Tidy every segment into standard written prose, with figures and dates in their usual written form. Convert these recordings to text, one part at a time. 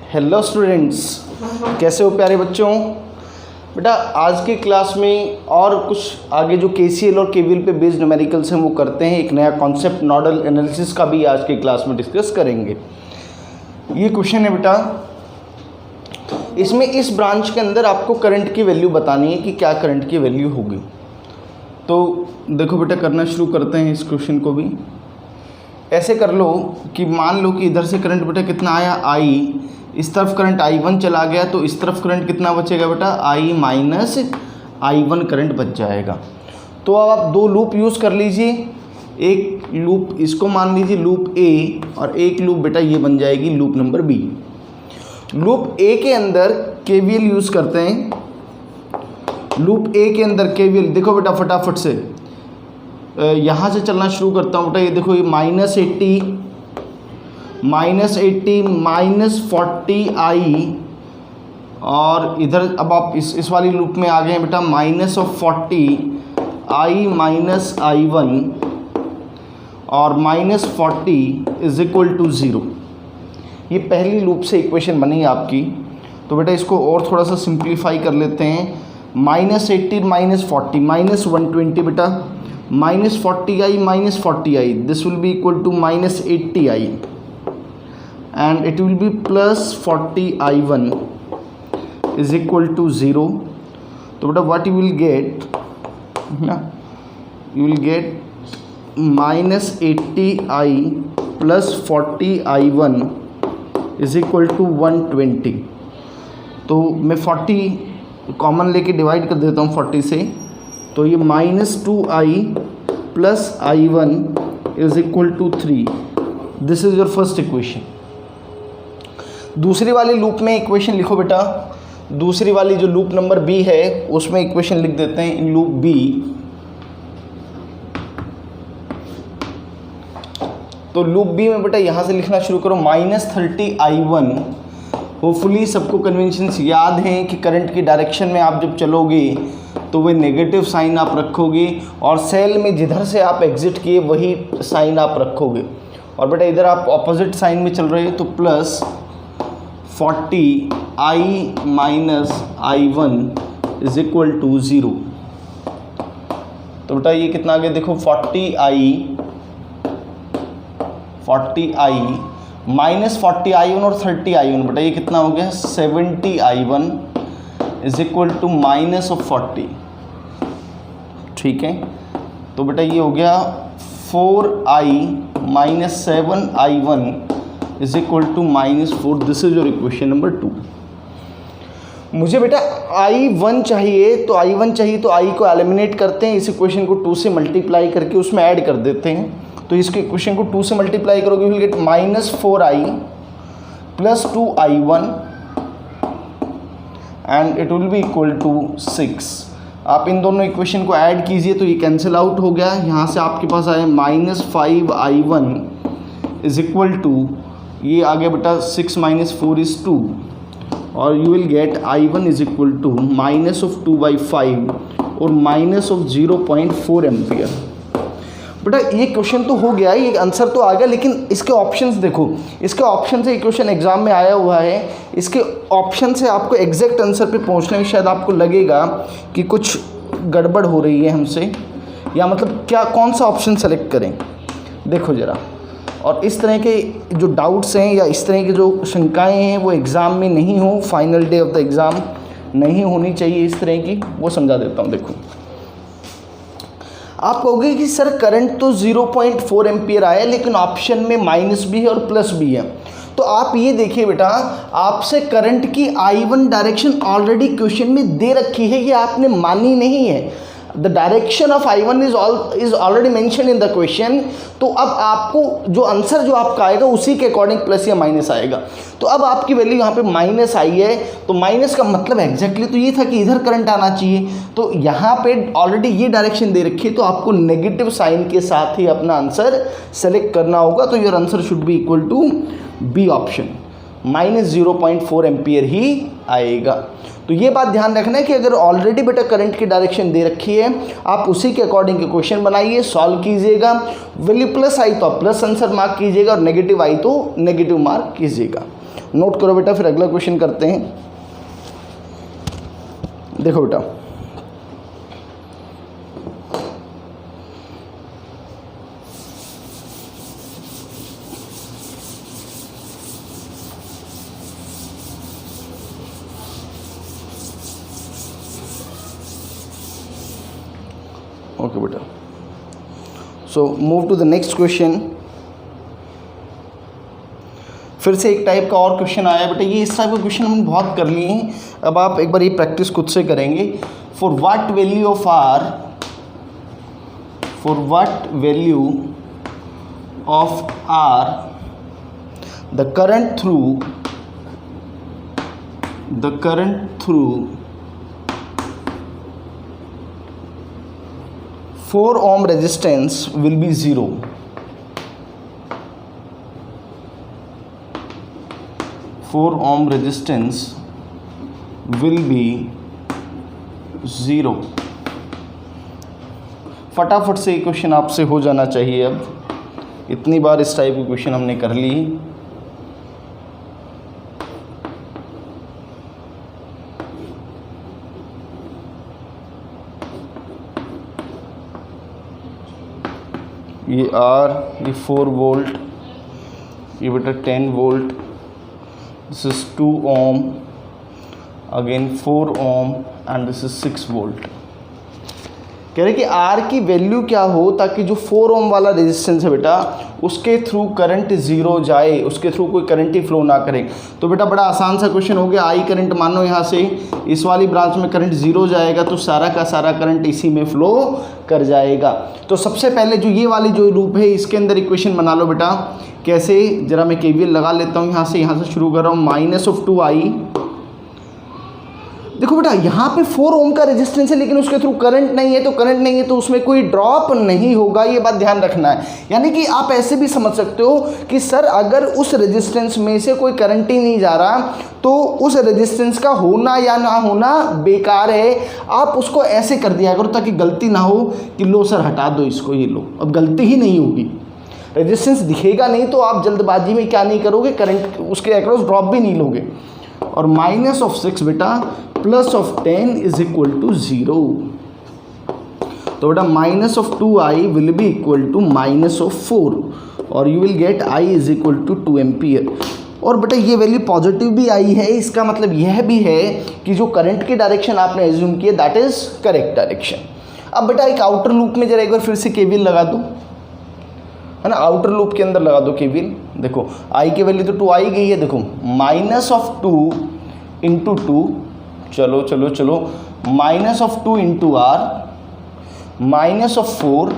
Hello students, कैसे हो प्यारे बच्चों। बेटा आज की क्लास में और कुछ आगे जो केसीएल और केवीएल पे बेस्ड न्यूमेरिकल्स हैं वो करते हैं। एक नया कॉन्सेप्ट नोडल एनालिसिस का भी आज की क्लास में डिस्कस करेंगे। ये क्वेश्चन है बेटा, इसमें इस ब्रांच के अंदर आपको करंट की वैल्यू बतानी है कि क्या करंट की वैल्यू होगी। तो देखो बेटा, करना शुरू करते हैं इस क्वेश्चन को भी। ऐसे कर लो कि मान लो कि इधर से करंट बेटा कितना आया I, इस तरफ करंट I1 चला गया, तो इस तरफ करंट कितना बचेगा बेटा I माइनस I1 करंट बच जाएगा। तो अब आप दो लूप यूज़ कर लीजिए। एक लूप इसको मान लीजिए लूप A, और एक लूप बेटा ये बन जाएगी loop number B। Loop A के अंदर KVL यूज़ करते हैं। लूप A के अंदर KVL देखो बेटा फटाफट से यहाँ से चलना शुरू करता हूँ बेटा। ये देखो, ये -80 माइनस 40I, और इधर अब आप इस वाली लूप में आ गए हैं बेटा, -40I माइनस I1 और -40 इज इक्वल टू 0। ये पहली लूप से इक्वेशन बनी आपकी। तो बेटा इसको और थोड़ा सा सिंप्लीफाई कर लेते हैं। -80 माइनस 40 -120 बेटा, -40I minus 40I, this will be equal to -80I and it will be plus 40I1 is equal to 0. तो बेटा what you will get ना, you will get -80I plus 40I1 is equal to 120। तो मैं 40 common लेके divide कर देता हूँ 40 से, तो ये -2I plus I1 is equal to 3। This is your first equation. दूसरी वाली लूप में इक्वेशन लिखो बेटा। दूसरी वाली जो लूप नंबर B है उसमें इक्वेशन लिख देते हैं इन लूप B। तो लूप B में बेटा यहाँ से लिखना शुरू करो -30I1। होपफुली सबको कन्वेंशंस याद हैं कि करंट की डायरेक्शन में आप जब चलोगे तो वह नेगेटिव साइन आप रखोगे, और सेल में जिधर से आप एग्जिट किए वही साइन आप रखोगे। और बेटा इधर आप ऑपोजिट साइन में चल रहे हो तो plus 40I minus I1 is equal to 0। तो बेटा ये कितना आ गया देखो, 40I माइनस 40I1 और 30I1 बेटा ये कितना हो गया 70I1 is equal to minus of 40। ठीक है, तो बेटा ये हो गया 4I minus 7I1 is equal to -4। This is your equation number 2। मुझे बेटा I1 चाहिए, तो I को एलिमिनेट करते हैं। इस इक्वेशन को 2 से मल्टीप्लाई करके उसमें ऐड कर देते हैं। तो इसके इक्वेशन को 2 से मल्टीप्लाई करोगे will get -4I plus 2I1 and it will be equal to 6। आप इन दोनों इक्वेशन को ऐड कीजिए तो ये कैंसिल आउट हो गया। यहाँ से आपके पास आया -5I1 इज इक्वल टू, ये आ गया बेटा 6 माइनस 4 इज़ 2, और you will get I1 is equal to -2/5 और -0.4 एम्पियर। बेटा ये क्वेश्चन तो हो गया, ये आंसर तो आ गया, लेकिन इसके ऑप्शंस देखो। इसके ऑप्शन से क्वेश्चन एग्जाम में आया हुआ है। इसके ऑप्शन से आपको एग्जैक्ट आंसर पे पहुंचने में शायद आपको लगेगा कि कुछ गड़बड़ हो रही है हमसे, या मतलब क्या कौन सा ऑप्शन सेलेक्ट करें। देखो ज़रा, और इस तरह के जो डाउट्स हैं या इस तरह की जो शंकाएं हैं वो एग्ज़ाम में नहीं हो, final day of the exam नहीं होनी चाहिए इस तरह की, वो समझा देता हूँ। देखो, आप कहोगे कि सर करंट तो 0.4 एम्पियर आया, लेकिन ऑप्शन में माइनस भी है और प्लस भी है। तो आप ये देखिए बेटा, आपसे करंट की I1 डायरेक्शन ऑलरेडी क्वेश्चन में दे रखी है, ये आपने मानी नहीं है। The direction of I1 is already mention in the question. तो अब आपको जो आंसर जो आपका आएगा उसी के अकॉर्डिंग प्लस या माइनस आएगा। तो अब आपकी वैल्यू यहाँ पे माइनस आई है, तो माइनस का मतलब एग्जैक्टली तो ये था कि इधर करंट आना चाहिए। तो यहाँ पे ऑलरेडी ये डायरेक्शन दे रखी है, तो आपको नेगेटिव साइन के साथ ही अपना आंसर सेलेक्ट करना होगा। तो your answer should be equal to B option, -0.4 ampere ही आएगा। तो ये बात ध्यान रखना है कि अगर ऑलरेडी बेटा करंट की डायरेक्शन दे रखी है, आप उसी के अकॉर्डिंग क्वेश्चन बनाइए, सॉल्व कीजिएगा। वैल्यू प्लस आई तो आप प्लस आंसर मार्क कीजिएगा और नेगेटिव आई तो नेगेटिव मार्क कीजिएगा। नोट करो बेटा, फिर अगला क्वेश्चन करते हैं। देखो बेटा, ओके बेटा, so move to the next question. फिर से एक टाइप का और क्वेश्चन आया बेटा, ये इस टाइप का क्वेश्चन हमने बहुत कर लिए हैं, अब आप एक बार ये प्रैक्टिस खुद से करेंगे। For what value of R, for what value of R the current through 4 ohm resistance will be 0. Resistance will be 0. फटाफट से ये क्वेश्चन आपसे हो जाना चाहिए। अब इतनी बार इस टाइप के क्वेश्चन हमने कर लिए। ये R, ये 4 वोल्ट, ये बेटा 10 volt, this is 2 ohm, again 4 ohm and this is 6 volt. कह रहे कि R की वैल्यू क्या हो ताकि जो 4 ohm वाला रेजिस्टेंस है बेटा उसके थ्रू करंट 0 जाए, उसके थ्रू कोई करंट ही फ्लो ना करे। तो बेटा बड़ा आसान सा क्वेश्चन हो गया। आई करंट मानो यहाँ से इस वाली ब्रांच में करंट 0 जाएगा तो सारा का सारा करंट इसी में फ्लो कर जाएगा। तो सबसे पहले जो ये वाली जो लूप है इसके अंदर इक्वेशन बना लो बेटा। कैसे, जरा मैं केवीएल लगा लेता हूँ। यहाँ से शुरू कर रहा हूँ, -2i। देखो बेटा यहाँ पे 4 ओम का रेजिस्टेंस है लेकिन उसके थ्रू करंट नहीं है, तो करंट नहीं है तो उसमें कोई ड्रॉप नहीं होगा, ये बात ध्यान रखना है। यानी कि आप ऐसे भी समझ सकते हो कि सर अगर उस रेजिस्टेंस में से कोई करंट ही नहीं जा रहा तो उस रेजिस्टेंस का होना या ना होना बेकार है। आप उसको ऐसे कर दिया करो ताकि गलती ना हो कि लो सर हटा दो इसको, ये लो, अब गलती ही नहीं होगी। रेजिस्टेंस दिखेगा नहीं तो आप जल्दबाजी में क्या नहीं करोगे, करंट उसके अक्रॉस ड्रॉप भी नहीं लोगे। और -6 बेटा +10 इज इक्वल टू 0। तो बेटा -2i will be equal to -4 और you will get i is equal to 2 ampere. और बेटा ये वैल्यू पॉजिटिव भी आई है, इसका मतलब यह भी है कि जो करंट की डायरेक्शन आपने एज्यूम की है दैट इज करेक्ट डायरेक्शन। अब बेटा एक आउटर लूप में जरा एक बार फिर से केवीएल लगा दो, है ना, आउटर लूप के अंदर लगा दो केवीएल। देखो i की वैल्यू तो 2 आई गई है, देखो -2 इंटू 2, चलो -2 इंटू r, -4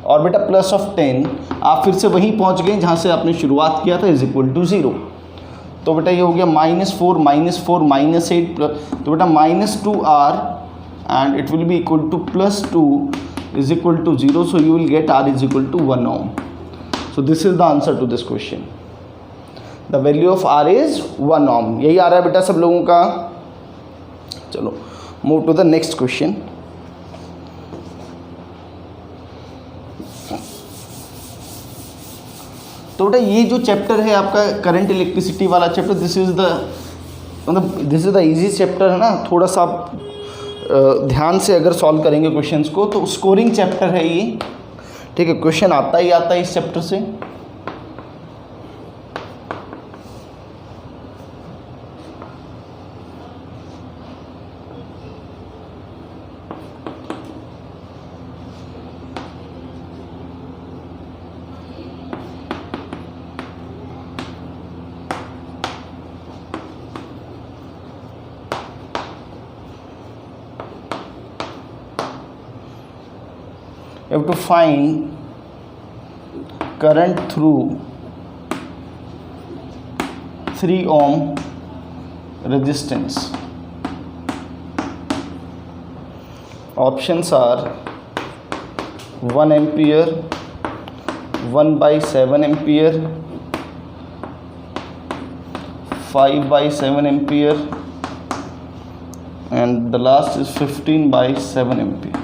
और बेटा +10, आप फिर से वहीं पहुंच गए जहां से आपने शुरुआत किया था, इज इक्वल टू 0। तो बेटा ये हो गया -4 -8 तो बेटा -2r and it will be equal to +2 is equal to 0, so you will get r is equal to 1 ohm. So this is the answer to this question. The value of r is 1 ohm. यही आ रहा है बेटा सब लोगों का। चलो move to the next question. तो बेटा ये जो चैप्टर है आपका करंट इलेक्ट्रिसिटी वाला chapter, this is the easy chapter है ना। थोड़ा सा आप ध्यान से अगर सॉल्व करेंगे क्वेश्चंस को तो स्कोरिंग चैप्टर है ये, ठीक है। क्वेश्चन आता है इस चैप्टर से। You have to find current through 3 ohm resistance. Options are 1 ampere, 1/7 ampere, 5/7 ampere, and the last is 15/7 ampere.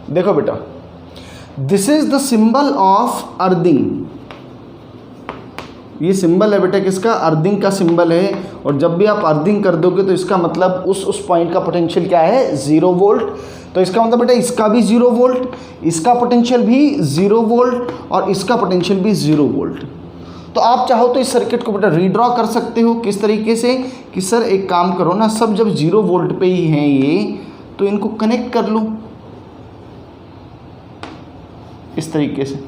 देखो बेटा, this is the symbol of earthing, ये सिंबल है बेटा किसका, अर्थिंग का सिंबल है। और जब भी आप अर्थिंग कर दोगे तो इसका मतलब उस पॉइंट का पोटेंशियल क्या है, 0 वोल्ट। तो इसका मतलब बेटा इसका भी 0 वोल्ट, इसका पोटेंशियल भी 0 वोल्ट और इसका पोटेंशियल भी 0 वोल्ट। तो आप चाहो तो इस सर्किट को बेटा रीड्रॉ कर सकते हो किस तरीके से कि सर एक काम करो ना, सब जब 0 वोल्ट पे ही हैं ये, तो इनको कनेक्ट कर लो इस तरीके से।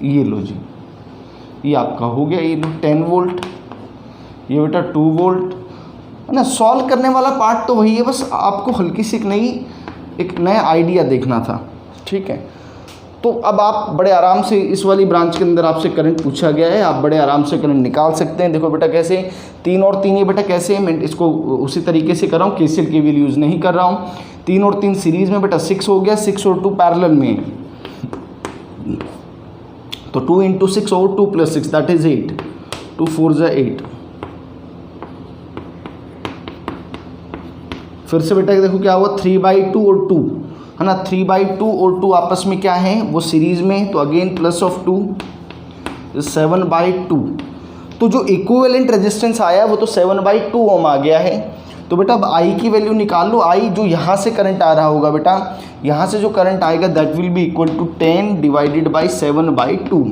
ये लो जी, ये आपका हो गया, ये लो 10 वोल्ट, ये बेटा 2 वोल्ट है ना। सॉल्व करने वाला पार्ट तो वही है, बस आपको हल्की सी एक नया आइडिया देखना था, ठीक है। तो अब आप बड़े आराम से इस वाली ब्रांच के अंदर आपसे करंट पूछा गया है, आप बड़े आराम से करंट निकाल सकते हैं। देखो बेटा कैसे 3 और 3, ये बेटा कैसे मैं इसको उसी तरीके से कर रहा हूँ, KCL KVL यूज़ नहीं कर रहा हूँ। 3 और 3 सीरीज़ में बेटा 6 हो गया, 6 और 2 पैरेलल में, तो 2 × 6 और 2 + 6 दैट इज 8, 2 4 = 8। फिर से बेटा देखो क्या हुआ, 3/2 और 2 है ना, 3/2 और 2 आपस में क्या है, वो सीरीज़ में, तो अगेन +2 7/2। तो जो इक्विवेलेंट रेजिस्टेंस आया वो तो 7/2 ओम आ गया है। तो बेटा अब I की वैल्यू निकाल लो। I जो यहाँ से करंट आ रहा होगा बेटा, यहाँ से जो करंट आएगा that will be equal to 10 / 7/2,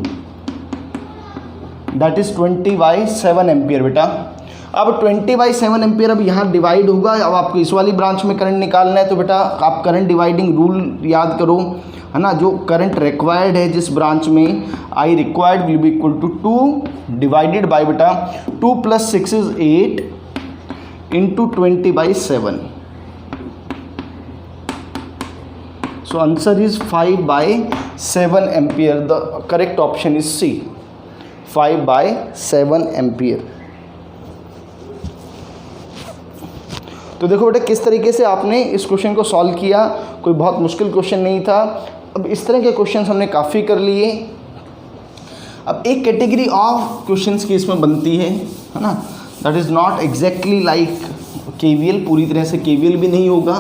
that is 20/7 ampere बेटा। अब 20/7 एम्पियर अब यहाँ डिवाइड होगा। अब आपको इस वाली ब्रांच में करंट निकालना है, तो बेटा आप करंट डिवाइडिंग रूल याद करो है ना। जो करंट रिक्वायर्ड है जिस ब्रांच में, I required will be equal to 2 divided by बेटा 2 + 6 = 8 into 20/7. So answer is 5/7 ampere. The correct option is C, 5/7 ampere. तो देखो बेटा किस तरीके से आपने इस क्वेश्चन को सॉल्व किया, कोई बहुत मुश्किल क्वेश्चन नहीं था। अब इस तरह के क्वेश्चंस हमने काफ़ी कर लिए। अब एक कैटेगरी ऑफ क्वेश्चंस की इसमें बनती है ना, that is not exactly like KVL, पूरी तरह से KVL भी नहीं होगा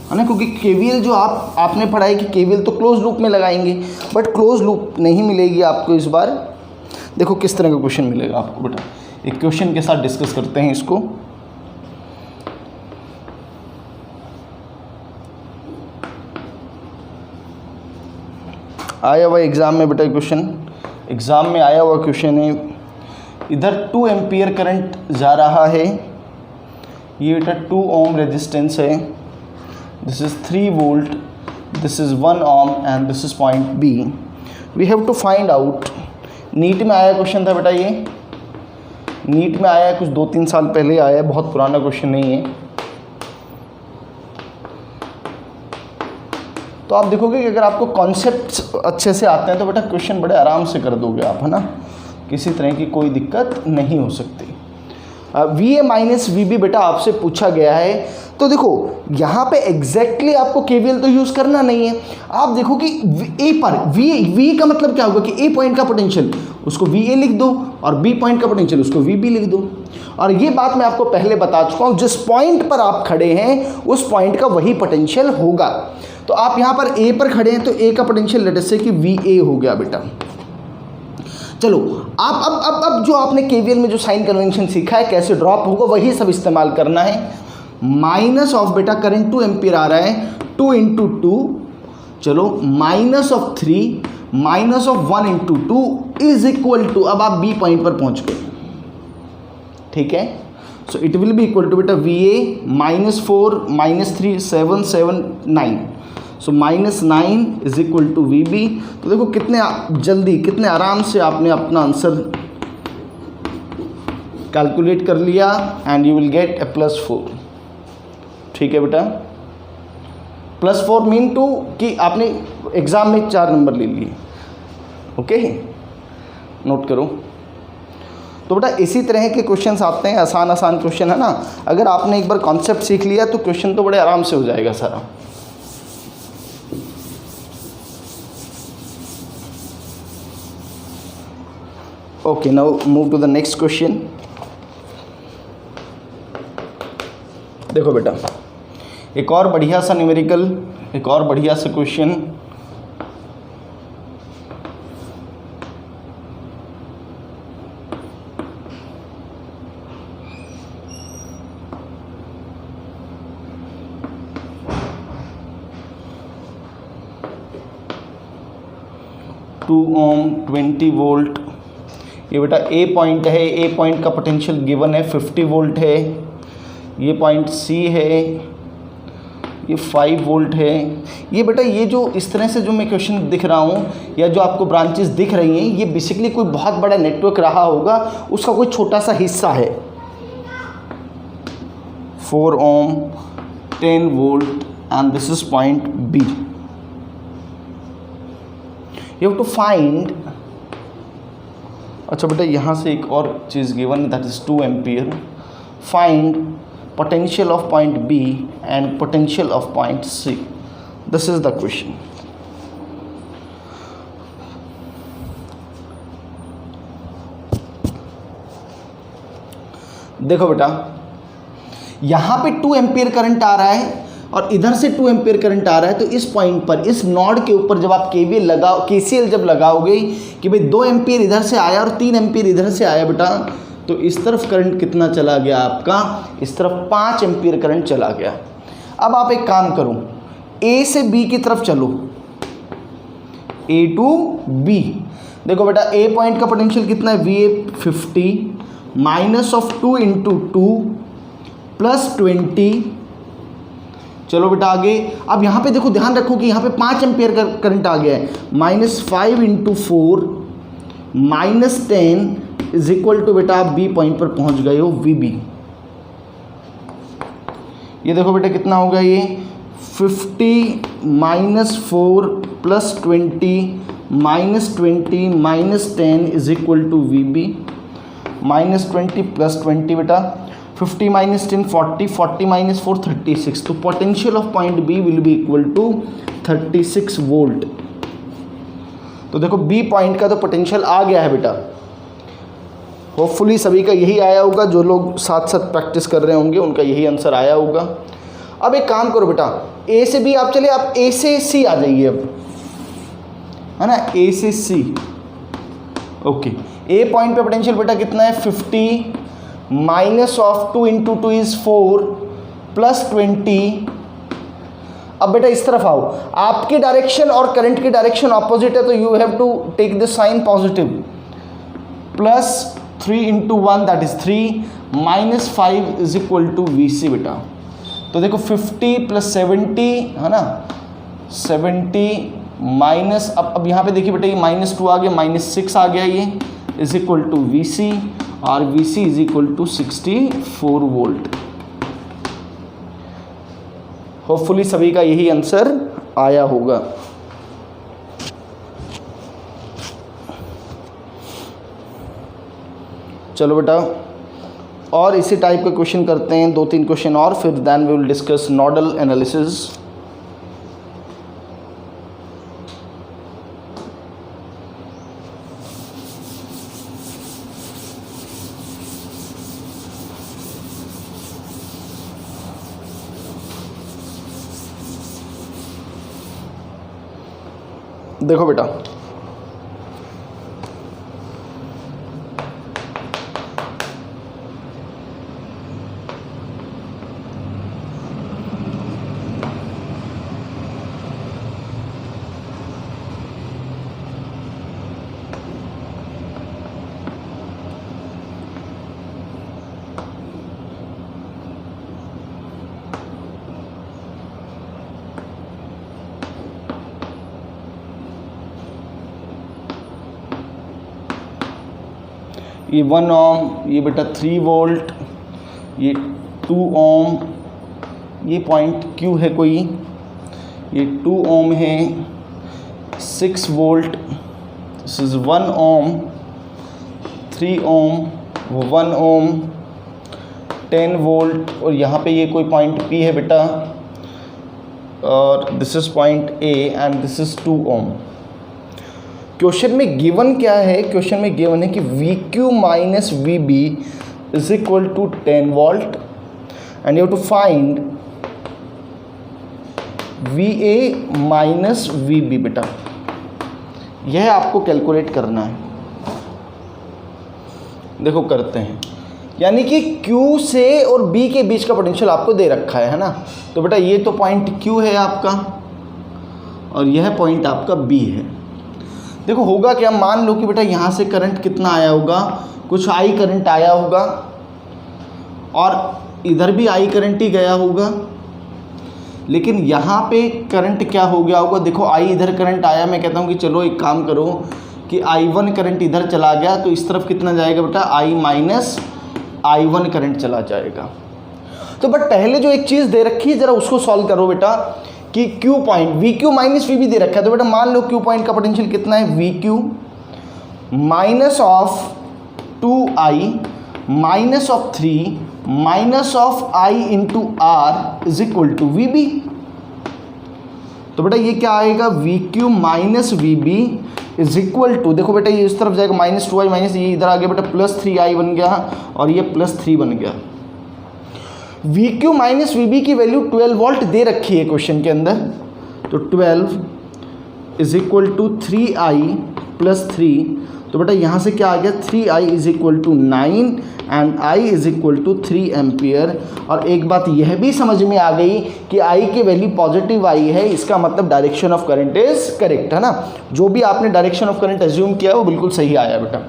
है ना, क्योंकि KVL जो आपने पढ़ा है कि KVL तो क्लोज लूप में लगाएंगे, बट क्लोज लूप नहीं मिलेगी आपको इस बार। देखो किस तरह का क्वेश्चन मिलेगा आपको बेटा, एक क्वेश्चन के साथ डिस्कस करते हैं इसको। आया हुआ एग्ज़ाम में बेटा क्वेश्चन, एग्ज़ाम में आया हुआ क्वेश्चन है। इधर 2 एम्पियर करंट जा रहा है, ये बेटा 2 ओम रेजिस्टेंस है, this is 3 volt, this is 1 ohm and this is point B। We have to find out. NEET में आया क्वेश्चन था बेटा, ये नीट में आया है, कुछ 2-3 साल पहले आया है, बहुत पुराना क्वेश्चन नहीं है। तो आप देखोगे कि अगर आपको कॉन्सेप्ट्स अच्छे से आते हैं तो बेटा क्वेश्चन बड़े आराम से कर दोगे आप, है ना, किसी तरह की कोई दिक्कत नहीं हो सकती। VA - VB बेटा आपसे पूछा गया है, तो देखो यहाँ पे एग्जैक्टली आपको KVL तो यूज़ करना नहीं है। आप देखो कि A पर VA का मतलब क्या होगा कि A पॉइंट का पोटेंशियल उसको VA लिख दो और B पॉइंट का पोटेंशियल उसको VB लिख दो। और ये बात मैं आपको पहले बता चुका हूँ, जिस पॉइंट पर आप खड़े हैं उस पॉइंट का वही पोटेंशियल होगा। तो आप यहाँ पर A पर खड़े हैं तो A का पोटेंशियल लेट अस से कि VA हो गया बेटा। चलो आप अब जो आपने KVL में जो साइन कन्वेंशन सीखा है कैसे ड्रॉप होगा वही सब इस्तेमाल करना है। माइनस ऑफ बेटा करंट 2 एम्पियर आ रहा है, 2 × 2, चलो -3 -1 × 2 इज इक्वल टू, अब आप B पॉइंट पर पहुंच गए, ठीक है। So it will be equal to बेटा VA -4 -3 7 7 9, so -9 is equal to VB। तो देखो कितने जल्दी कितने आराम से आपने अपना आंसर कैलकुलेट कर लिया and you will gate a +4, ठीक है बेटा। +4 मीन टू कि आपने एग्ज़ाम में 4 नंबर ले लिए, ओके, नोट करो। तो बेटा इसी तरह के क्वेश्चंस आते हैं, आसान क्वेश्चन है ना। अगर आपने एक बार कॉन्सेप्ट सीख लिया तो क्वेश्चन तो बड़े आराम से हो जाएगा सारा। Okay, now move to the next question. देखो बेटा एक और बढ़िया सा न्यूमेरिकल, एक और बढ़िया सा क्वेश्चन। 2 ओम 20 वोल्ट। ये बेटा ए पॉइंट है, ए पॉइंट का पोटेंशियल गिवन है 50 वोल्ट है। ये पॉइंट सी है, ये 5 वोल्ट है। ये बेटा ये जो इस तरह से जो मैं क्वेश्चन दिख रहा हूँ या जो आपको ब्रांचेस दिख रही हैं, ये बेसिकली कोई बहुत बड़ा नेटवर्क रहा होगा, उसका कोई छोटा सा हिस्सा है। 4 ohm 10 volt and this is point B. You have to find, अच्छा बेटा यहाँ से एक और चीज़ गिवन है, that is 2 ampere. Find potential of point B and potential of point C. This is the question. देखो बेटा यहाँ पे 2 एम्पियर करंट आ रहा है और इधर से 2 एम्पियर करंट आ रहा है, तो इस पॉइंट पर इस नोड के ऊपर जब आप KCL जब लगाओगे कि भाई 2 एम्पियर इधर से आया और 3 एम्पियर इधर से आया बेटा, तो इस तरफ करंट कितना चला गया आपका, इस तरफ 5 एम्पियर करंट चला गया। अब आप एक काम करो, ए से बी की तरफ चलो, ए टू बी। देखो बेटा ए पॉइंट का पोटेंशियल कितना है, V A 50 minus of 2 into 2 plus 20। चलो बेटा आगे। अब यहाँ पे देखो ध्यान रखो कि यहाँ पे 5 एम्पियर का करंट आ गया है, -5 इंटू 4 -10 इज इक्वल टू बेटा आप बी पॉइंट पर पहुंच गए हो वी बी। ये देखो बेटा कितना होगा, ये 50 -4 plus 20 -20 -10 is equal to V B. -20 plus 20 बेटा 50 -10 40 40 -4 36। तो potential of point B will be equal to 36 volt. तो देखो बी पॉइंट का तो पोटेंशियल आ गया है बेटा। होपफुली सभी का यही आया होगा, जो लोग साथ साथ प्रैक्टिस कर रहे होंगे उनका यही आंसर आया होगा। अब एक काम करो बेटा, ए से बी आप चले, आप ए से सी आ जाइए अब, है ना, ए से सी। ओके, ए पॉइंट पे पोटेंशियल बेटा कितना है 50 minus of 2 into 2 is 4 plus 20। अब बेटा इस तरफ आओ, आपकी डायरेक्शन और करंट की डायरेक्शन ऑपोजिट है, तो you have to take the sign positive. Plus 3 into 1 that is 3 -5 is equal to V C बेटा। तो देखो 50 प्लस 70 है ना, 70 माइनस, अब यहाँ पे देखिए बेटा ये -2 आ गया, -6 आ गया, ये is equal to V C, और V C is equal to 64 volt. Hopefully सभी का यही आंसर आया होगा। चलो बेटा और इसी टाइप के क्वेश्चन करते हैं, 2-3 क्वेश्चन और, फिर then we will discuss nodal analysis. देखो बेटा ये 1 ओम, ये बेटा 3 वोल्ट, ये 2 ओम, ये पॉइंट क्यू है कोई, ये 2 ओम है, 6 volt, this is 1 ohm, 3 ohm, 1 ohm, 10 volt, और यहाँ पे ये कोई पॉइंट पी है बेटा, और this is point A and this is 2 ohm. Question में गिवन क्या है, क्वेश्चन में गिवन है कि V Q minus V B is equal to 10 volt and you have to find V A minus V B. बेटा यह आपको calculate करना है। देखो करते हैं, यानी कि Q से और B के बीच का पोटेंशियल आपको दे रखा है ना। तो बेटा ये तो पॉइंट Q है आपका और यह पॉइंट आपका B है। देखो होगा क्या, मान लो कि बेटा यहाँ से करंट कितना आया होगा, कुछ आई करंट आया होगा और इधर भी आई करंट ही गया होगा, लेकिन यहाँ पे करंट क्या हो गया होगा, देखो आई इधर करंट आया, मैं कहता हूँ कि चलो एक काम करो कि I1 करंट इधर चला गया तो इस तरफ कितना जाएगा बेटा, I माइनस I1 करंट चला जाएगा। तो बट पहले जो एक चीज़ दे रखी है ज़रा उसको सॉल्व करो बेटा कि Q point VQ minus VB दे रखा है, तो बेटा मान लो Q पॉइंट का पोटेंशियल कितना है, VQ minus of 2I minus of 3 minus of I into R is equal to VB। तो बेटा ये क्या आएगा, VQ minus VB is equal to, देखो बेटा ये इस तरफ जाएगा माइनस 2I माइनस, ये इधर आ गया बेटा प्लस 3I बन गया और ये प्लस 3 बन गया। VQ माइनस VB की वैल्यू 12 वोल्ट दे रखी है क्वेश्चन के अंदर, तो 12 is equal to 3I plus 3, तो बेटा यहाँ से क्या आ गया, 3I is equal to 9 and I is equal to 3 ampere. और एक बात यह भी समझ में आ गई कि I की वैल्यू पॉजिटिव आई है, इसका मतलब direction of current is correct, है ना। जो भी आपने डायरेक्शन ऑफ करंट एज्यूम किया वो बिल्कुल सही आया बेटा।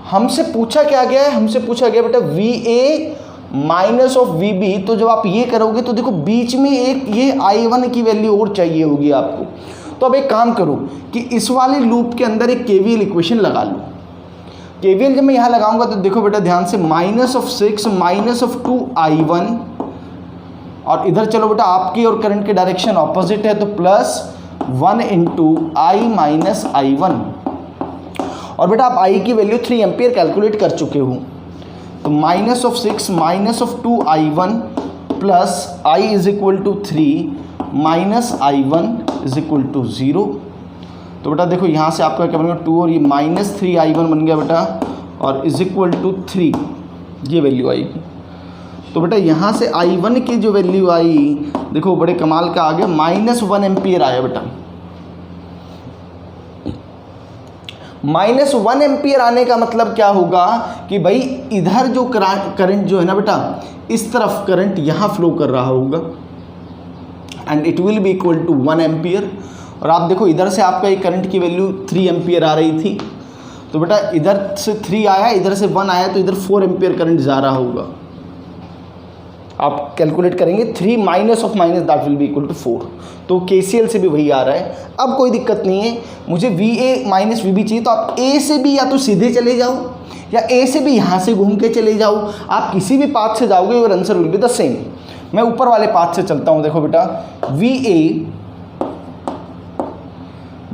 हमसे पूछा क्या गया है, हमसे पूछा गया बेटा VA माइनस ऑफ VB, तो जब आप ये करोगे तो देखो बीच में एक ये I1 की वैल्यू और चाहिए होगी आपको। तो अब एक काम करो कि इस वाले लूप के अंदर एक KVL इक्वेशन लगा लो। KVL जब मैं यहाँ लगाऊंगा तो देखो बेटा ध्यान से, minus of 6 minus of 2I1, और इधर चलो बेटा आपकी और करंट के डायरेक्शन ऑपोजिट है तो plus 1 into I minus I1, और बेटा आप I की वैल्यू 3 एम्पियर कैलकुलेट कर चुके हो, तो minus of 6 minus of 2I1 plus I is equal to 3 minus I1 is equal to 0। तो बेटा देखो यहाँ से आपका क्या बन गया 2 और ये माइनस 3I1 बन गया बेटा, और इज इक्वल टू 3 ये वैल्यू आएगी। तो बेटा यहाँ से I1 की जो वैल्यू आई देखो बड़े कमाल का आ गया, माइनस 1 एम्पियर आया बेटा। माइनस 1 एम्पियर आने का मतलब क्या होगा कि भाई इधर जो करंट जो है ना बेटा, इस तरफ करंट यहाँ फ्लो कर रहा होगा and it will be equal to 1 ampere. और आप देखो इधर से आपका एक करंट की वैल्यू 3 एम्पियर आ रही थी, तो बेटा इधर से 3 आया, इधर से 1 आया, तो इधर 4 एम्पियर करंट जा रहा होगा। आप कैलकुलेट करेंगे 3 minus of minus that will be equal to 4, तो KCL से भी वही आ रहा है। अब कोई दिक्कत नहीं है, मुझे VA माइनस VB चाहिए, तो आप A से भी या तो सीधे चले जाओ या A से भी यहाँ से घूम के चले जाओ, आप किसी भी पाथ से जाओगे और answer will be the same. मैं ऊपर वाले पाथ से चलता हूँ, देखो बेटा VA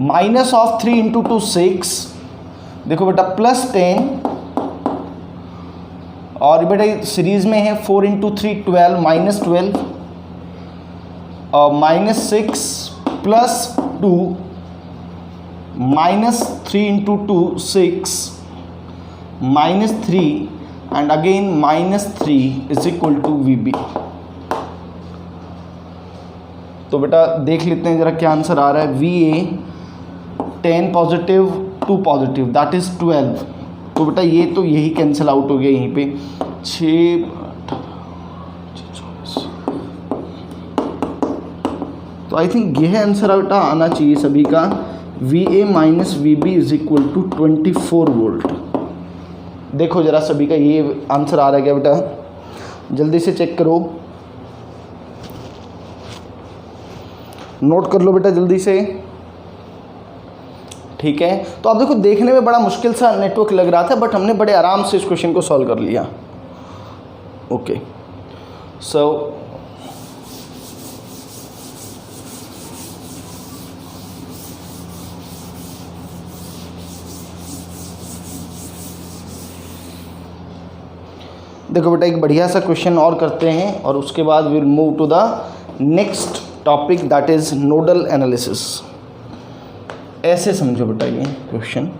माइनस ऑफ 3 इंटू 2 6, देखो बेटा प्लस 10, और बेटा सीरीज में है 4 इंटू 3 12 माइनस 12, और minus 6 plus 2 minus 3 into 2 6 minus 3 and again minus 3 is equal to VB। तो बेटा देख लेते हैं जरा क्या आंसर आ रहा है। VA 10 positive 2 positive that is 12, तो बेटा ये तो यही कैंसिल आउट हो गया यहीं पे, 6 तो आई थिंक यह आंसर बेटा आना चाहिए सभी का, VA minus VB is equal to 24 volt. देखो जरा सभी का ये आंसर आ रहा है क्या बेटा, जल्दी से चेक करो, नोट कर लो बेटा जल्दी से। ठीक है, तो आप देखो देखने में बड़ा मुश्किल सा नेटवर्क लग रहा था, बट हमने बड़े आराम से इस क्वेश्चन को सॉल्व कर लिया। ओके सो देखो बेटा एक बढ़िया सा क्वेश्चन और करते हैं और उसके बाद will move to the next topic that is nodal analysis. ऐसे समझो बेटा ये question,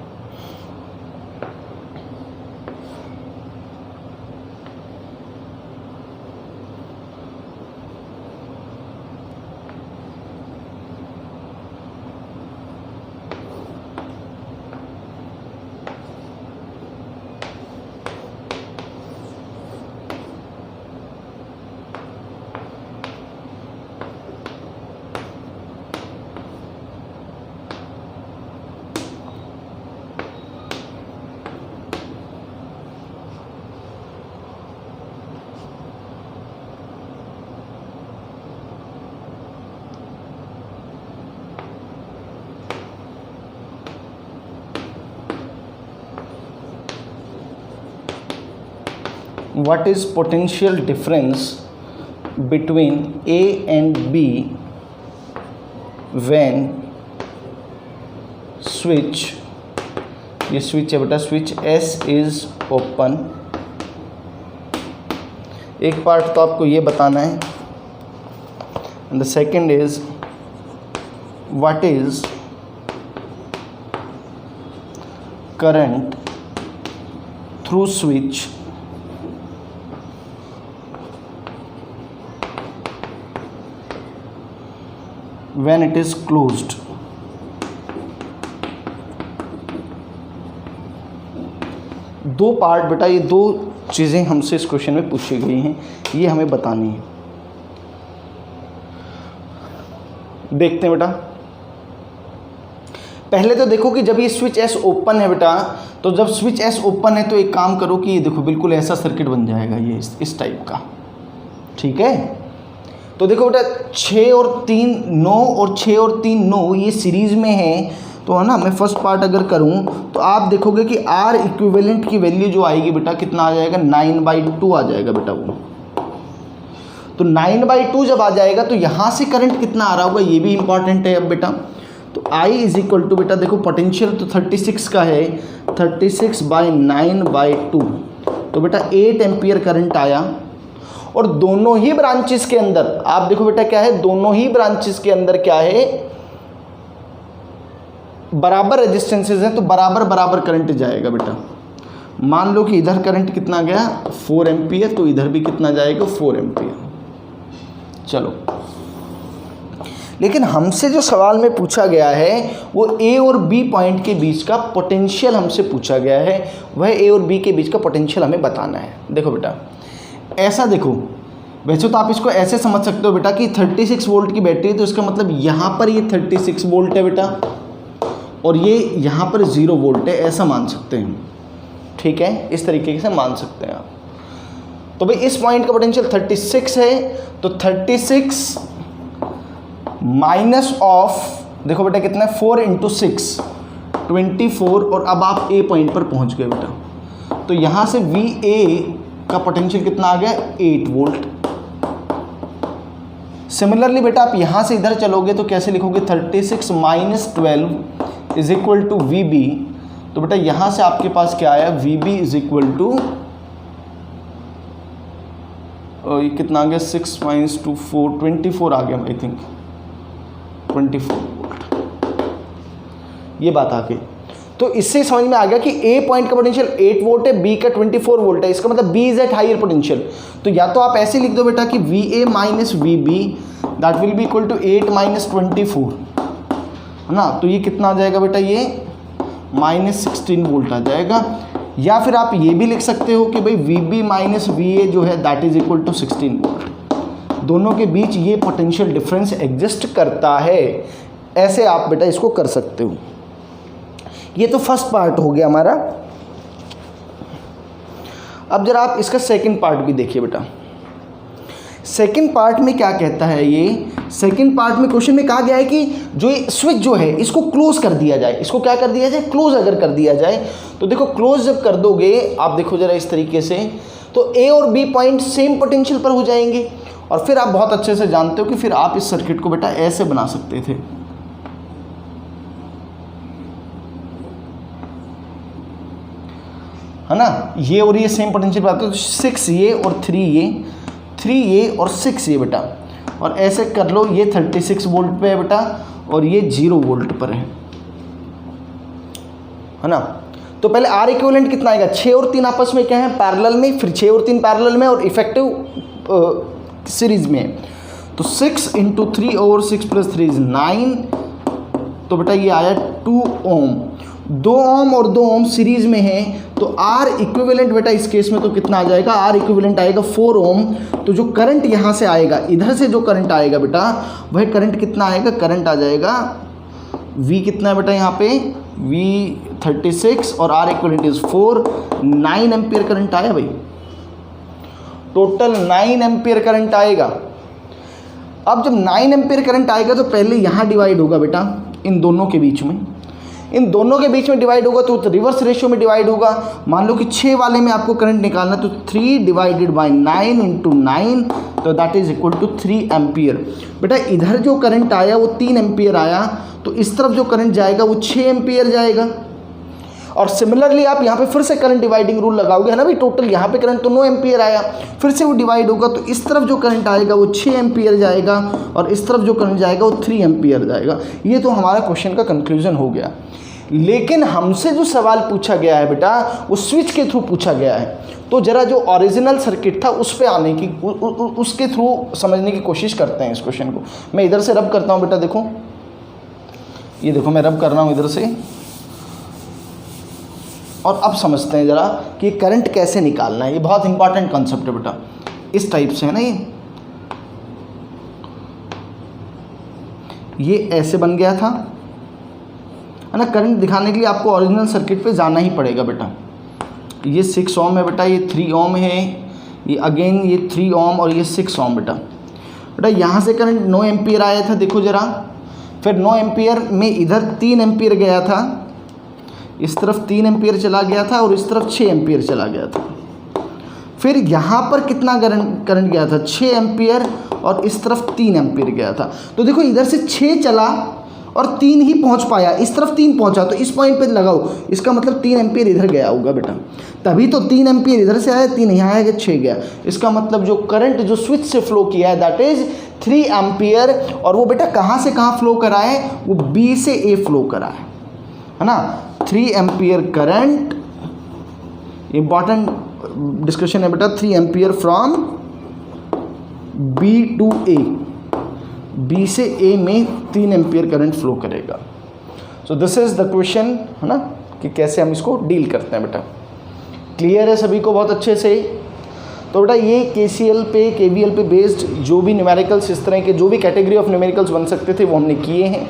what is potential difference between A and B when switch, ये स्विच है बेटा, स्विच एस इज ओपन। एक पार्ट तो आपको ये बताना है, and the second is what is current through switch when it is closed। दो पार्ट बेटा, ये दो चीज़ें हमसे इस क्वेश्चन में पूछी गई हैं, ये हमें बतानी है। देखते हैं बेटा, पहले तो देखो कि जब ये स्विच एस ओपन है बेटा, तो जब स्विच एस ओपन है तो एक काम करो कि ये देखो बिल्कुल ऐसा सर्किट बन जाएगा, ये इस टाइप का, ठीक है। तो देखो बेटा 6 और 3 9 और 6 और 3 9 ये सीरीज़ में है, तो है ना। मैं फर्स्ट पार्ट अगर करूं तो आप देखोगे कि आर इक्विवेलेंट की वैल्यू जो आएगी बेटा कितना आ जाएगा, 9/2 आ जाएगा बेटा वो। तो 9/2 जब आ जाएगा तो यहाँ से करंट कितना आ रहा होगा ये भी इंपॉर्टेंट है अब बेटा। तो I इज इक्वल टू बेटा देखो पोटेंशियल तो 36 का है, 36/9/2, तो बेटा 8 एम्पियर करंट आया। और दोनों ही ब्रांचेस के अंदर आप देखो बेटा क्या है, दोनों ही ब्रांचेस के अंदर क्या है, बराबर रेजिस्टेंसेस हैं, तो बराबर बराबर करंट जाएगा बेटा। मान लो कि इधर करंट कितना गया 4 एम्पियर, तो इधर भी कितना जाएगा 4 एम्पियर। चलो, लेकिन हमसे जो सवाल में पूछा गया है वो ए और बी पॉइंट के बीच का पोटेंशियल हमसे पूछा गया है, वह ए और बी के बीच का पोटेंशियल हमें बताना है। देखो बेटा ऐसा देखो, वैसे तो आप इसको ऐसे समझ सकते हो बेटा कि 36 वोल्ट की बैटरी, तो इसका मतलब यहाँ पर ये 36 वोल्ट है बेटा, और ये यहाँ पर 0 वोल्ट है, ऐसा मान सकते हैं, ठीक है। इस तरीके से मान सकते हैं आप। तो भाई इस पॉइंट का पोटेंशियल 36 है, तो 36 माइनस ऑफ देखो बेटा कितना है 4 × 6 24, और अब आप ए पॉइंट पर पहुँच गए बेटा। तो यहाँ से वी ए का पोटेंशियल कितना आ गया 8 वोल्ट। सिमिलरली बेटा आप यहाँ से इधर चलोगे तो कैसे लिखोगे, 36 - 12 is equal to V B. तो बेटा यहाँ से आपके पास क्या आया, V B is equal to कितना आ गया 6 - 2 4 24 आ गया आई थिंक 24 वोल्ट। ये बात आ गई। तो इससे समझ में आ गया कि ए पॉइंट का पोटेंशियल 8 वोल्ट है, बी का 24 वोल्ट है, इसका मतलब B is at higher potential. तो या तो आप ऐसे लिख दो बेटा कि V A minus V B that will be equal to 8 - 24, है ना। तो ये कितना आ जाएगा बेटा, ये -16 वोल्ट आ जाएगा। या फिर आप ये भी लिख सकते हो कि भाई V B minus V A जो है that is equal to 16 volt. दोनों के बीच ये पोटेंशियल डिफरेंस एग्जिस्ट करता है, ऐसे आप बेटा इसको कर सकते हो। ये तो फर्स्ट पार्ट हो गया हमारा। अब जरा आप इसका सेकंड पार्ट भी देखिए बेटा। सेकंड पार्ट में क्या कहता है, ये सेकंड पार्ट में क्वेश्चन में कहा गया है कि जो ये स्विच जो है इसको क्लोज कर दिया जाए। इसको क्या कर दिया जाए, क्लोज अगर कर दिया जाए तो देखो क्लोज जब कर दोगे आप देखो जरा इस तरीके से, तो ए और बी पॉइंट सेम पोटेंशियल पर हो जाएंगे। और फिर आप बहुत अच्छे से जानते हो कि फिर आप इस सर्किट को बेटा ऐसे बना सकते थे, है ना। ये और ये सेम पोटेंशियल पर आते हैं, तो 6 ये और 3 ये, 3 ये और 6 ये बेटा, और ऐसे कर लो। ये 36 वोल्ट पे है बेटा और ये 0 वोल्ट पर है ना। तो पहले आर इक्विवेलेंट कितना आएगा, 6 और 3 आपस में क्या है पैरेलल में, फिर 6 और 3 पैरेलल में और इफेक्टिव सीरीज में। तो 6 × 3 और 6 + 3 = 9। तो बेटा ये आया 2 ओम। 2 ओम और 2 ओम सीरीज में है, तो आर इक्विवेलेंट बेटा इस केस में तो कितना आ जाएगा, आर इक्विवेलेंट आएगा 4 ओम। तो जो करंट यहाँ से आएगा, इधर से जो करंट आएगा बेटा वह करंट कितना आएगा, करंट आ जाएगा V कितना है बेटा यहाँ पे, V 36 और R equivalent is 4, 9 ampere current आया भाई, टोटल 9 एम्पियर करंट आएगा। अब जब 9 एम्पियर करंट आएगा तो पहले यहाँ डिवाइड होगा बेटा इन दोनों के बीच में, इन दोनों के बीच में डिवाइड होगा तो रिवर्स रेशियो में डिवाइड होगा। मान लो कि 6 वाले में आपको करंट निकालना तो 3 डिवाइडेड बाई 9 इंटू 9, तो that is equal to 3 ampere. बेटा इधर जो करंट आया वो 3 एम्पियर आया, तो इस तरफ जो करंट जाएगा वो 6 एम्पियर जाएगा। और सिमिलरली आप यहाँ पे फिर से करंट डिवाइडिंग रूल लगाओगे, है ना भाई, टोटल यहाँ पे करंट तो 9 एम्पियर आया, फिर से वो डिवाइड होगा तो इस तरफ जो करंट आएगा वो 6 एम्पियर जाएगा और इस तरफ जो करंट जाएगा वो 3 एम्पियर जाएगा। ये तो हमारा क्वेश्चन का कंक्लूजन हो गया। लेकिन हमसे जो सवाल पूछा गया है बेटा वो स्विच के थ्रू पूछा गया है, तो जरा जो ओरिजिनल सर्किट था उस पे आने की उसके थ्रू समझने की कोशिश करते हैं इस क्वेश्चन को। मैं इधर से रब करता हूँ बेटा, देखो ये देखो मैं रब कर रहा हूँ इधर से, और अब समझते हैं ज़रा कि करंट कैसे निकालना है। ये बहुत इंपॉर्टेंट कॉन्सेप्ट है बेटा, इस टाइप से है ना, ये ऐसे बन गया था, है ना। करंट दिखाने के लिए आपको ओरिजिनल सर्किट पे जाना ही पड़ेगा बेटा। ये 6 ओम है बेटा, ये 3 ओम है, ये अगेन ये 3 ओम और ये 6 ओम बेटा। बेटा यहाँ से करंट 9 एम्पियर आया था, देखो ज़रा, फिर 9 एम्पियर में इधर 3 एम्पियर गया था, इस तरफ 3 एम्पियर चला गया था और इस तरफ 6 एम्पियर चला गया था। फिर यहाँ पर कितना करंट गया था, 6 एम्पियर और इस तरफ 3 एम्पियर गया था। तो देखो इधर से 6 चला और 3 ही पहुँच पाया, इस तरफ 3 पहुँचा, तो इस पॉइंट पे लगाओ, इसका मतलब 3 एम्पियर इधर गया होगा बेटा, तभी तो 3 एम्पियर इधर से आया, 3 यहाँ आया, 6 गया। इसका मतलब जो करंट जो स्विच से फ्लो किया है दैट इज 3 एम्पियर, और वो बेटा कहाँ से कहाँ फ्लो करा है, वो बी से ए फ्लो करा है ना। 3 एम्पियर करंट, इंपॉर्टेंट डिस्कशन है बेटा, 3 ampere from B to A, B से ए में 3 एम्पियर करंट फ्लो करेगा। So this is the question, है ना, कि कैसे हम इसको डील करते हैं बेटा। क्लियर है सभी को बहुत अच्छे से। तो बेटा ये केसीएल पे केवीएल पे बेस्ड जो भी न्यूमेरिकल्स, इस तरह के जो भी कैटेगरी ऑफ न्यूमेरिकल्स बन सकते थे वो हमने किए हैं।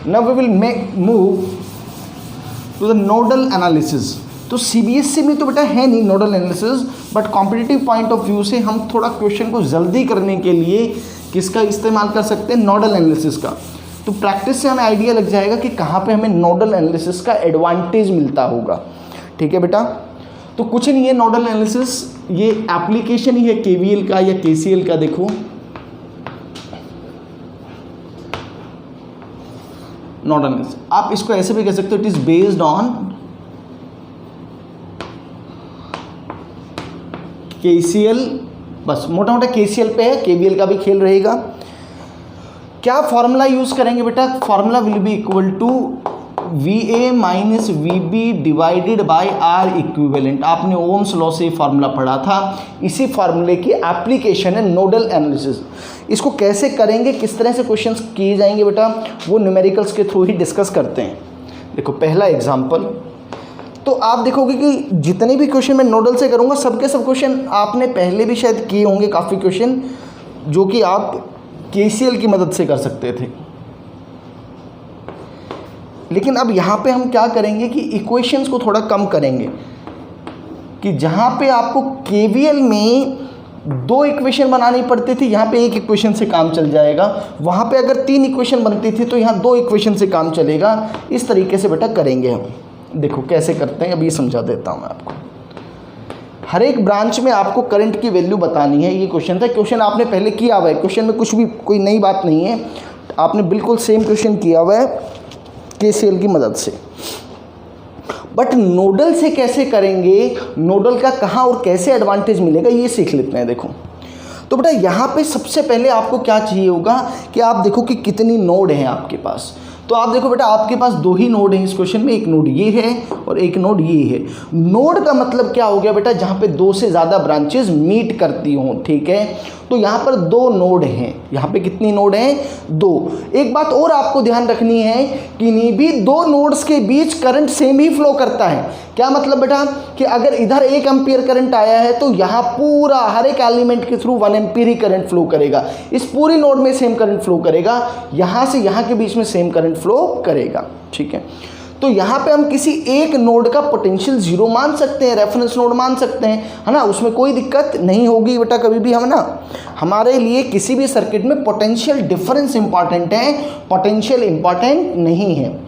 Now we will move to the nodal analysis. तो सीबीएसई में तो बेटा है नहीं nodal analysis, but competitive point of view से हम थोड़ा क्वेश्चन को जल्दी करने के लिए किसका इस्तेमाल कर सकते हैं, नोडल एनालिसिस का। तो प्रैक्टिस से हमें आइडिया लग जाएगा कि कहाँ पे हमें नोडल एनालिसिस का एडवांटेज मिलता होगा। ठीक है बेटा, तो कुछ नहीं है नोडल एनालिसिस, ये एप्लीकेशन ही है केवीएल का या केसीएल का। देखो नोडल एनालिसिस, आप इसको ऐसे भी कह सकते हो, it is based on KCL, बस मोटा मोटा केसीएल पे है, केवीएल का भी खेल रहेगा। क्या फॉर्मूला यूज करेंगे बेटा, formula will be equal to VA minus VB divided by R equivalent. आपने ओम्स लॉ से फॉर्मूला पढ़ा था, इसी फॉर्मूले की एप्लीकेशन है नोडल एनालिसिस। इसको कैसे करेंगे, किस तरह से क्वेश्चंस किए जाएंगे बेटा, वो न्यूमेरिकल्स के थ्रू ही डिस्कस करते हैं। देखो पहला एग्जांपल, तो आप देखोगे कि जितने भी क्वेश्चन मैं नोडल से करूँगा सबके सब क्वेश्चन आपने पहले भी शायद किए होंगे, काफ़ी क्वेश्चन जो कि आप केसीएल की मदद से कर सकते थे। लेकिन अब यहाँ पे हम क्या करेंगे कि इक्वेशंस को थोड़ा कम करेंगे, कि जहाँ पे आपको केवीएल में 2 इक्वेशन बनानी पड़ती थी, यहाँ पे 1 इक्वेशन से काम चल जाएगा। वहाँ पे अगर 3 इक्वेशन बनती थी तो यहाँ 2 इक्वेशन से काम चलेगा। इस तरीके से बेटा करेंगे हम। देखो कैसे करते हैं, अभी समझा देता हूँ मैं आपको। हर एक ब्रांच में आपको करंट की वैल्यू बतानी है, ये क्वेश्चन था। क्वेश्चन आपने पहले किया हुआ है, क्वेश्चन में कुछ भी कोई नई बात नहीं है, आपने बिल्कुल सेम क्वेश्चन किया हुआ है केसीएल की मदद से। बट नोडल से कैसे करेंगे, नोडल का कहाँ और कैसे एडवांटेज मिलेगा, ये सीख लेते हैं। देखो तो बेटा यहाँ पे सबसे पहले आपको क्या चाहिए होगा कि आप देखो कि कितनी नोड हैं आपके पास। तो आप देखो बेटा आपके पास 2 ही नोड हैं इस क्वेश्चन में, एक नोड ये है और एक नोड ये है। नोड का मतलब क्या हो गया बेटा, जहाँ पे 2 से ज़्यादा ब्रांचेस मीट करती हों। ठीक है, तो यहाँ पर 2 नोड हैं। यहाँ पे कितनी नोड हैं, 2। एक बात और आपको ध्यान रखनी है कि इन्हीं भी 2 नोड्स के बीच करंट सेम ही फ्लो करता है। क्या मतलब बेटा कि अगर इधर 1 एम्पियर करंट आया है तो यहाँ पूरा हर एक एलिमेंट के थ्रू 1 एम्पियर ही करंट फ्लो करेगा। इस पूरी नोड में सेम करंट फ्लो करेगा, यहाँ से यहाँ के बीच में सेम करंट फ्लो करेगा। ठीक है, तो यहाँ पे हम किसी एक नोड का पोटेंशियल 0 मान सकते हैं, रेफरेंस नोड मान सकते हैं, है ना, उसमें कोई दिक्कत नहीं होगी बेटा कभी भी। हम ना, हमारे लिए किसी भी सर्किट में पोटेंशियल डिफरेंस इंपॉर्टेंट है, पोटेंशियल इंपॉर्टेंट नहीं है।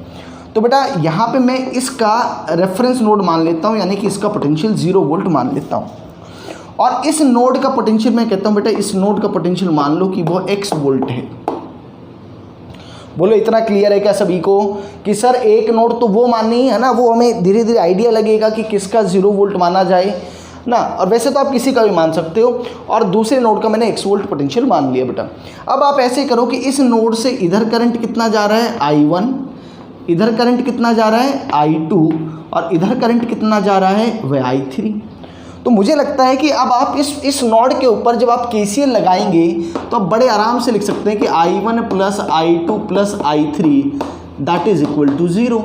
तो बेटा यहाँ पे मैं इसका रेफरेंस नोड मान लेता हूँ, यानी कि इसका पोटेंशियल 0 वोल्ट मान लेता हूँ। और इस नोड का पोटेंशियल मैं कहता हूँ बेटा, इस नोड का पोटेंशियल मान लो कि वो x वोल्ट है। बोलो इतना क्लियर है क्या सभी को कि सर एक नोड तो वो माननी है ना, वो हमें धीरे धीरे आइडिया लगेगा कि किसका 0 वोल्ट माना जाए ना। और वैसे तो आप किसी का भी मान सकते हो, और दूसरे नोड का मैंने x वोल्ट पोटेंशियल मान लिया बेटा। अब आप ऐसे करो कि इस नोड से इधर करंट कितना जा रहा है I1, इधर करंट कितना जा रहा है I2, और इधर करंट कितना जा रहा है वह I3। तो मुझे लगता है कि अब आप इस नोड के ऊपर जब आप KCL लगाएंगे तो आप बड़े आराम से लिख सकते हैं कि I1 plus I2 plus I3 that is equal to 0।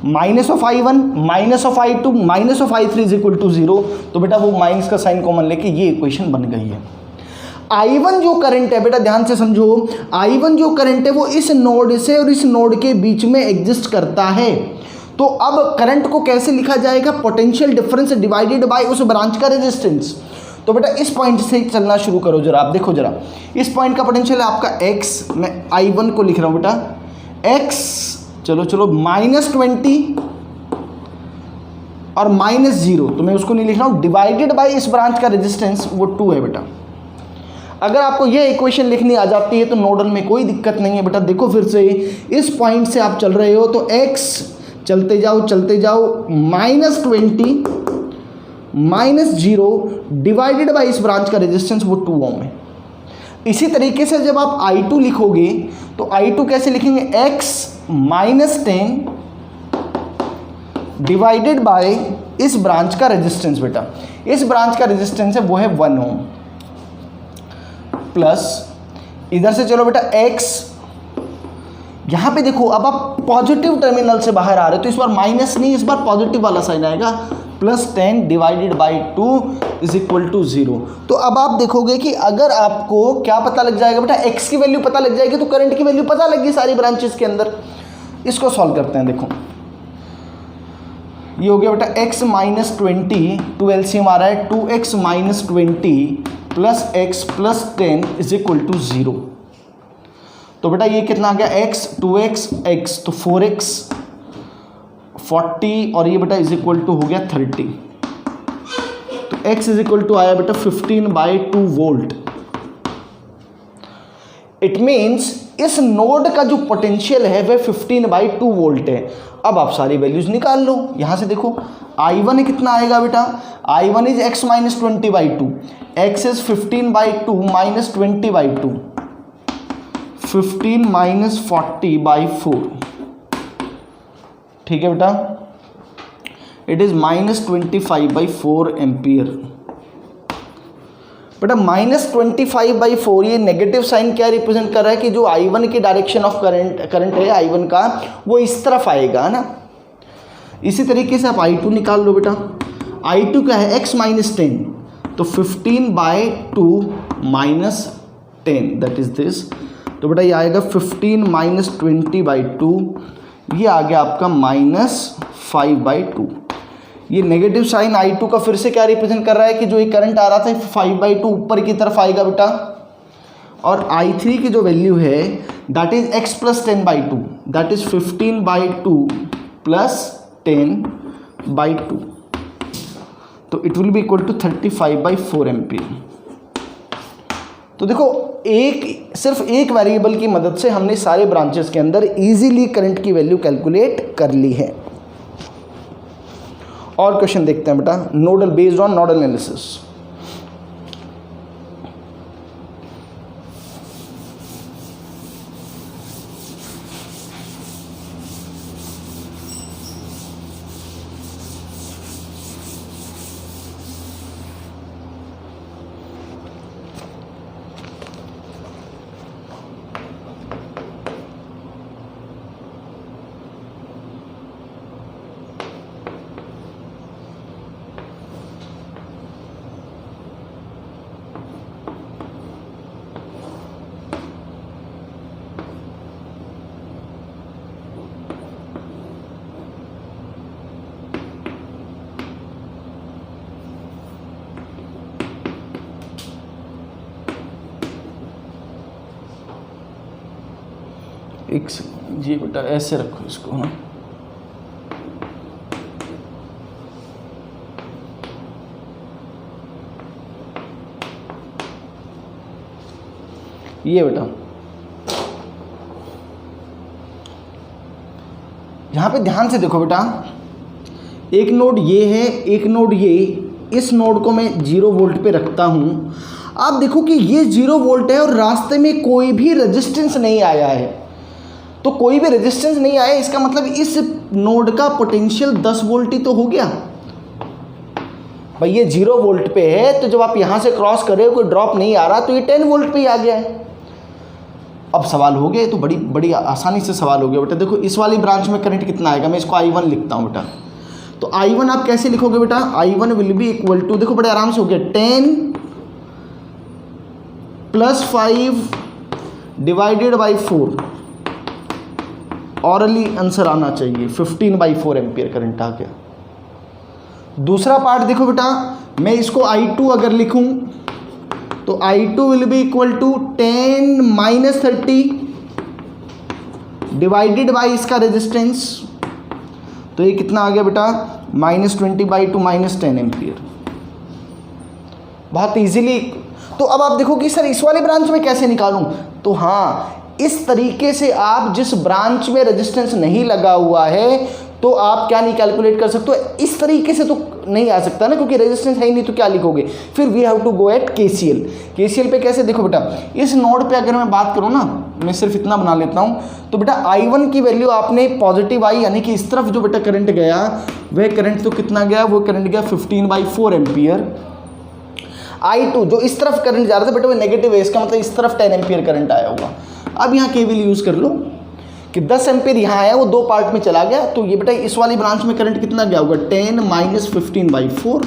Minus of I1 minus of I2 minus of I3 is equal to 0। तो बेटा वो माइनस का साइन कॉमन लेके ये इक्वेशन बन गई है। I1 जो करंट है बेटा ध्यान से समझो, I1 जो करंट है वो इस नोड से और इस नोड के बीच में एग्जिस्ट करता है। तो अब करंट को कैसे लिखा जाएगा, पोटेंशियल डिफरेंस डिवाइडेड बाय उस ब्रांच का रेजिस्टेंस। तो बेटा इस पॉइंट से चलना शुरू करो जरा, आप देखो जरा, इस पॉइंट का पोटेंशियल है आपका x, मैं I1 को लिख रहा हूँ बेटा x, चलो -20 और -0, तो मैं उसको नहीं लिख रहा हूँ, डिवाइडेड बाय इस ब्रांच का रेजिस्टेंस वो 2 है बेटा। अगर आपको ये इक्वेशन लिखनी आ जाती है तो नोडल में कोई दिक्कत नहीं है बेटा। देखो फिर से इस पॉइंट से आप चल रहे हो तो x चलते जाओ -20 -0 डिवाइडेड बाय इस ब्रांच का रेजिस्टेंस वो 2 ओम है। इसी तरीके से जब आप I2 लिखोगे तो I2 कैसे लिखेंगे, x -10 डिवाइडेड बाय इस ब्रांच का रेजिस्टेंस। बेटा इस ब्रांच का रेजिस्टेंस है वो है 1 ओम, प्लस इधर से चलो बेटा x, यहाँ पे देखो अब आप पॉजिटिव टर्मिनल से बाहर आ रहे हो तो इस बार माइनस नहीं, इस बार पॉजिटिव वाला साइन आएगा, +10 divided by 2 is equal to 0। तो अब आप देखोगे कि अगर आपको क्या पता लग जाएगा बेटा, x की वैल्यू पता लग जाएगी तो करंट की वैल्यू पता लग गई सारी ब्रांचेस के अंदर। इसको सॉल्व करते हैं। देखो ये हो गया बेटा x -20, 2 LCM आ रहा है, 2x -20 plus x plus 10 is equal to 0। तो बेटा ये कितना आ गया, x 2x x तो 4x 40 और ये बेटा इज इक्वल टू हो गया 30। तो x इज इक्वल टू आया बेटा 15/2 वोल्ट। इट मीन्स इस नोड का जो पोटेंशियल है वह 15/2 वोल्ट है। अब आप सारी वैल्यूज निकाल लो। यहां से देखो I1 कितना आएगा बेटा, I1 is x -20/2, x is 15/2 -20/2, 15 -40/4, ठीक है बेटा, इट इज -25/4 एम्पियर। बेटा -25/4 ये नेगेटिव साइन क्या रिप्रेजेंट कर रहा है कि जो I1 की डायरेक्शन ऑफ करंट है I1 का वो इस तरफ आएगा ना। इसी तरीके से आप I2 निकाल लो बेटा। I2 क्या है, x -10, तो 15/2 -10 दैट इज दिस। तो बेटा ये आएगा 15 -20/2, ये आ गया आपका -5/2। ये नेगेटिव साइन I2 का फिर से क्या रिप्रेजेंट कर रहा है कि जो ये करंट आ रहा था 5/2 ऊपर की तरफ आएगा बेटा, और I3 की जो वैल्यू है that is x plus 10/2, that is 15/2 plus 10/2, तो it will be equal to 35/4 ampere. तो देखो सिर्फ एक वेरिएबल की मदद से हमने सारे ब्रांचेस के अंदर इजीली करंट की वैल्यू कैलकुलेट कर ली है। और क्वेश्चन देखते हैं बेटा, nodal based on nodal analysis. एक सेकंड, ये बेटा ऐसे रखो इसको ना, ये बेटा यहाँ पे ध्यान से देखो बेटा, एक नोड ये है, एक नोड ये, इस नोड को मैं 0 वोल्ट पे रखता हूँ। आप देखो कि ये 0 वोल्ट है और रास्ते में कोई भी रेजिस्टेंस नहीं आया है, तो कोई भी रेजिस्टेंस नहीं आया, इसका मतलब इस नोड का पोटेंशियल 10 वोल्ट ही तो हो गया भाई। ये 0 वोल्ट पे है, तो जब आप यहाँ से क्रॉस कर रहे हो कोई ड्रॉप नहीं आ रहा, तो ये 10 वोल्ट पे ही आ गया है। अब सवाल हो गया, तो बड़ी आसानी से सवाल हो गया बेटा। देखो इस वाली ब्रांच में करंट कितना आएगा, मैं इसको I1 लिखता हूँ बेटा। तो I1 आप कैसे लिखोगे बेटा, I1 will be equal to, देखो बड़े आराम से हो गया, 10 + 5 डिवाइडेड बाई 4, ऑरली आंसर आना चाहिए, 15/4 एम्पियर करंट आ गया। दूसरा पार्ट देखो बेटा, मैं इसको I2 अगर लिखूं तो I2 will be equal to 10 - 30 divided by इसका रेजिस्टेंस, तो ये कितना आ गया बेटा, -20/2 -10 एम्पियर। बहुत इजीली। तो अब आप देखो कि सर इस वाली ब्रांच में कैसे निकालूं, तो हाँ, इस तरीके से आप जिस ब्रांच में रेजिस्टेंस नहीं लगा हुआ है तो आप क्या नहीं कैलकुलेट कर सकते हो, इस तरीके से तो नहीं आ सकता ना, क्योंकि रेजिस्टेंस है ही नहीं, तो क्या लिखोगे, फिर we have to go at KCL। KCL पे कैसे, देखो बेटा इस नोड पे अगर मैं बात करूँ ना, मैं सिर्फ इतना बना लेता हूँ, तो बेटा I1 की वैल्यू आपने पॉजिटिव आई, यानी कि इस तरफ जो बेटा करंट गया वह करंट तो कितना गया, वो करंट गया 15/4 एम्पियर। I2 जो इस तरफ करंट जा रहा था बेटा वो नेगेटिव है, इसका मतलब इस तरफ 10 एम्पियर करंट आया होगा। अब यहाँ KVL यूज़ कर लो कि 10 एम्पियर यहाँ आया, वो 2 पार्ट में चला गया, तो ये बेटा इस वाली ब्रांच में करंट कितना गया होगा, 10 - 15/4,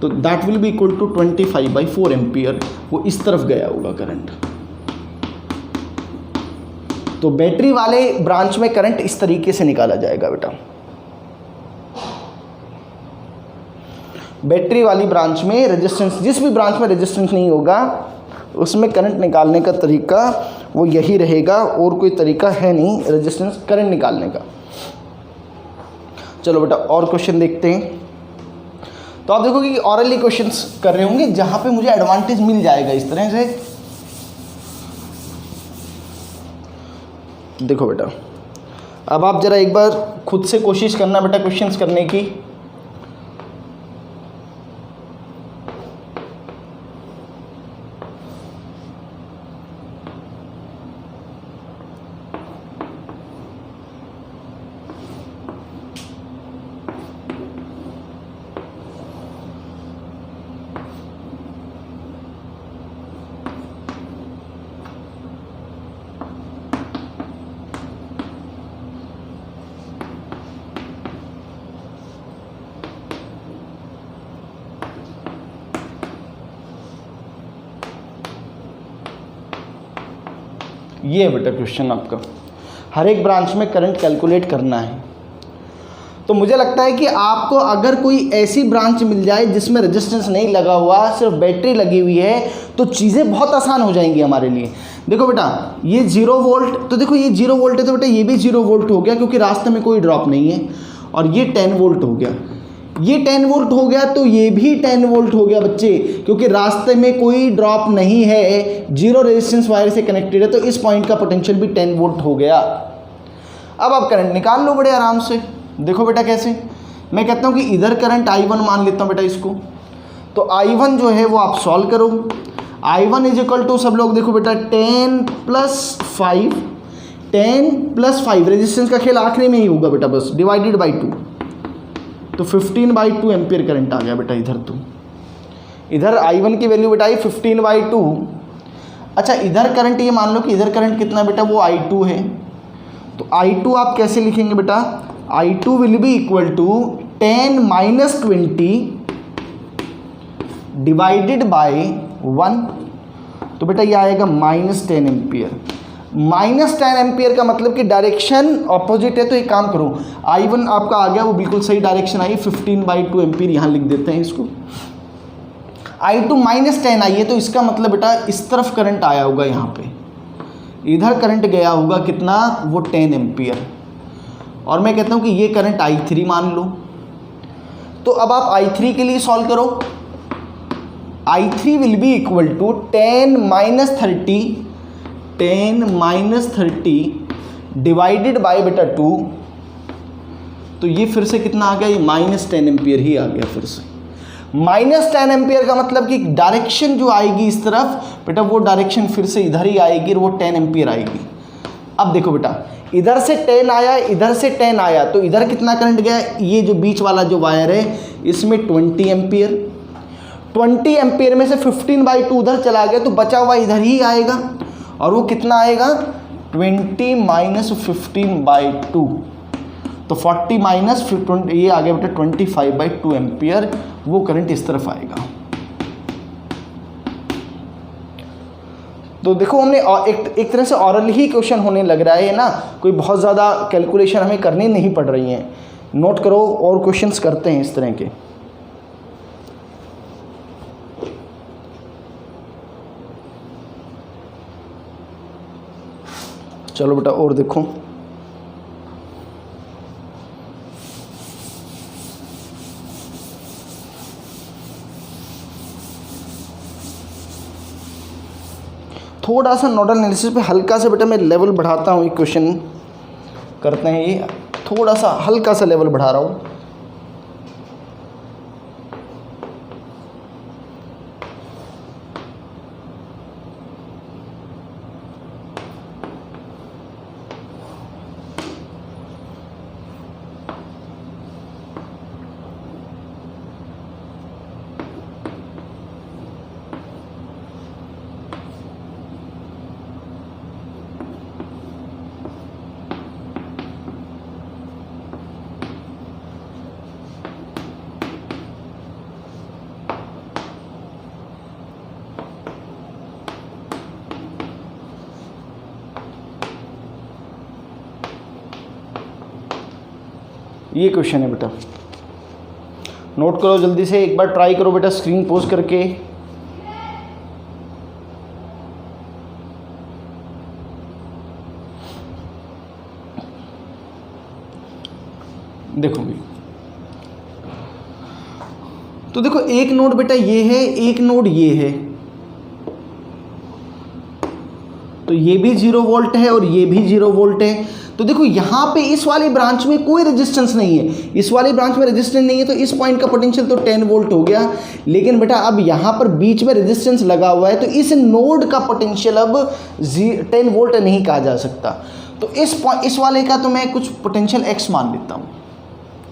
तो that will be equal to 25/4 ampere, वो इस तरफ गया होगा करंट। तो बैटरी वाले ब्रांच में करंट इस तरीके से निकाला जाएगा बेटा। बैटरी वाली ब्रांच में रेजिस्टेंस, जिस भी ब्रांच में रेजिस्टेंस नहीं होगा उसमें करंट निकालने का तरीका वो यही रहेगा, और कोई तरीका है नहीं रेजिस्टेंस करंट निकालने का। चलो बेटा और क्वेश्चन देखते हैं। तो आप देखोगे कि ऑरली क्वेश्चंस कर रहे होंगे जहां पे मुझे एडवांटेज मिल जाएगा इस तरह से। देखो बेटा अब आप जरा एक बार खुद से कोशिश करना बेटा क्वेश्चंस करने की। ये है बेटा क्वेश्चन आपका, हर एक ब्रांच में करंट कैलकुलेट करना है। तो मुझे लगता है कि आपको अगर कोई ऐसी ब्रांच मिल जाए जिसमें रेजिस्टेंस नहीं लगा हुआ, सिर्फ बैटरी लगी हुई है, तो चीज़ें बहुत आसान हो जाएंगी हमारे लिए। देखो बेटा ये 0 वोल्ट, तो देखो ये 0 वोल्ट है तो बेटा ये भी 0 वोल्ट हो गया क्योंकि रास्ते में कोई ड्रॉप नहीं है, और ये 10 वोल्ट हो गया, ये 10 वोल्ट हो गया, तो ये भी 10 वोल्ट हो गया बच्चे, क्योंकि रास्ते में कोई ड्रॉप नहीं है, 0 रेजिस्टेंस वायर से कनेक्टेड है, तो इस पॉइंट का पोटेंशियल भी 10 वोल्ट हो गया। अब आप करंट निकाल लो बड़े आराम से। देखो बेटा कैसे, मैं कहता हूँ कि इधर करंट I1 मान लेता हूँ बेटा इसको, तो I1 जो है वो आप सॉल्व करो। I1 इज इक्वल टू, सब लोग देखो बेटा 10 + 5, 10 + 5 रेजिस्टेंस का खेल आखिरी में ही होगा बेटा बस, डिवाइडेड बाई 2, तो 15/2 एम्पियर करंट आ गया बेटा इधर। तो इधर I1 की वैल्यू बेटा आई 15/2। अच्छा इधर करंट, ये मान लो कि इधर करंट कितना बेटा, वो I2 है, तो I2 आप कैसे लिखेंगे बेटा, I2 will be equal to 10 - 20 divided by 1, तो बेटा ये आएगा -10 एम्पियर। -10 एम्पियर का मतलब कि डायरेक्शन ऑपोजिट है, तो एक काम करो, I1 आपका आ गया, वो बिल्कुल सही डायरेक्शन आई, 15/2 एम्पियर यहाँ लिख देते हैं इसको। I2 -10 आई है, तो इसका मतलब बेटा इस तरफ करंट आया होगा, यहाँ पे इधर करंट गया होगा कितना, वो 10 एम्पियर, और मैं कहता हूँ कि ये करंट I3 मान लो। तो अब आप I3 के लिए सॉल्व करो। I3 will be equal to 10 minus 30 divided by बेटा 2, तो ये फिर से कितना आ गया, ये -10 एम्पियर ही आ गया फिर से। -10 एम्पियर का मतलब कि डायरेक्शन जो आएगी इस तरफ बेटा, वो डायरेक्शन फिर से इधर ही आएगी और वो 10 एम्पियर आएगी। अब देखो बेटा, इधर से 10 आया, इधर से 10 आया, तो इधर कितना करंट गया, ये जो बीच वाला जो वायर है इसमें 20 एम्पियर। 20 एम्पियर में से 15/2 उधर चला गया, तो बचा हुआ इधर ही आएगा, और वो कितना आएगा, 20 माइनस 15/2, तो 40 माइनस 20, ये आ गया बेटा 25/2 एम्पियर, वो करंट इस तरफ आएगा। तो देखो हमने एक तरह से ऑरल ही क्वेश्चन होने लग रहा है ना, कोई बहुत ज़्यादा कैलकुलेशन हमें करनी नहीं पड़ रही हैं। नोट करो, और क्वेश्चंस करते हैं इस तरह के। चलो बेटा और देखो, थोड़ा सा नोडल एनालिसिस पे हल्का सा बेटा मैं लेवल बढ़ाता हूँ। एक क्वेश्चन करते हैं, ये थोड़ा सा हल्का सा लेवल बढ़ा रहा हूँ। ये क्वेश्चन है बेटा, नोट करो जल्दी से, एक बार ट्राई करो बेटा स्क्रीन पोज करके। देखो भी, तो देखो एक नोड बेटा ये है, एक नोड ये है, तो ये भी 0 वोल्ट है और ये भी 0 वोल्ट है। तो देखो यहाँ पे इस वाली ब्रांच में कोई रेजिस्टेंस नहीं है, इस वाली ब्रांच में रेजिस्टेंस नहीं है, तो इस पॉइंट का पोटेंशियल तो 10 वोल्ट हो गया। लेकिन बेटा अब यहाँ पर बीच में रेजिस्टेंस लगा हुआ है, तो इस नोड का पोटेंशियल अब 10 वोल्ट नहीं कहा जा सकता। तो इस वाले का तो मैं कुछ पोटेंशियल x मान लेता हूँ,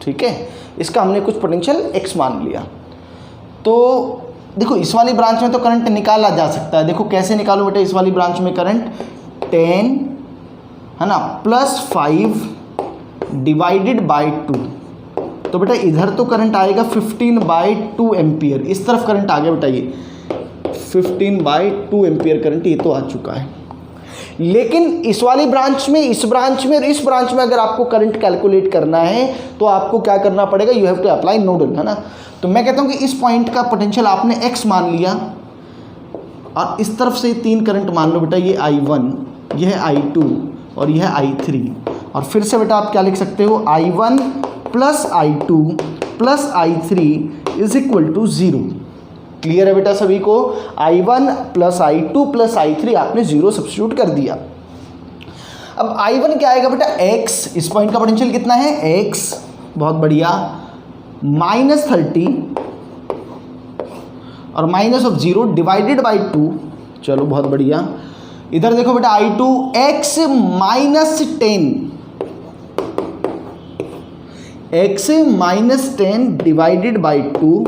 ठीक है, इसका हमने कुछ पोटेंशियल x मान लिया। तो देखो इस वाली ब्रांच में तो करंट निकाला जा सकता है। देखो कैसे निकालो बेटा, इस वाली ब्रांच में करंट 10 है ना +5 डिवाइडेड बाय 2, तो बेटा इधर तो करंट आएगा 15/2 एम्पियर, इस तरफ करंट आ गया बेटा ये 15/2 एम्पियर करंट ये तो आ चुका है। लेकिन इस वाली ब्रांच में, इस ब्रांच में और इस ब्रांच में अगर आपको करंट कैलकुलेट करना है तो आपको क्या करना पड़ेगा, you have to apply nodal, है ना। तो मैं कहता हूं कि इस पॉइंट का पोटेंशियल आपने x मान लिया, और इस तरफ से 3 करंट मान लो बेटा, ये I1, यह है I2 और यह है I3, और फिर से बेटा आप क्या लिख सकते हो, I1 + I2 + I3 = 0। क्लियर है बेटा सभी को, I1 + I2 + I3 आपने 0 सब्स्टिट्यूट कर दिया। अब I1 क्या आएगा बेटा, x, इस पॉइंट का पोटेंशियल कितना है x, बहुत बढ़िया, -30 और -0 डिवाइडेड बाय 2, चलो बहुत बढ़िया। इधर देखो बेटा I2 x -10 divided by 2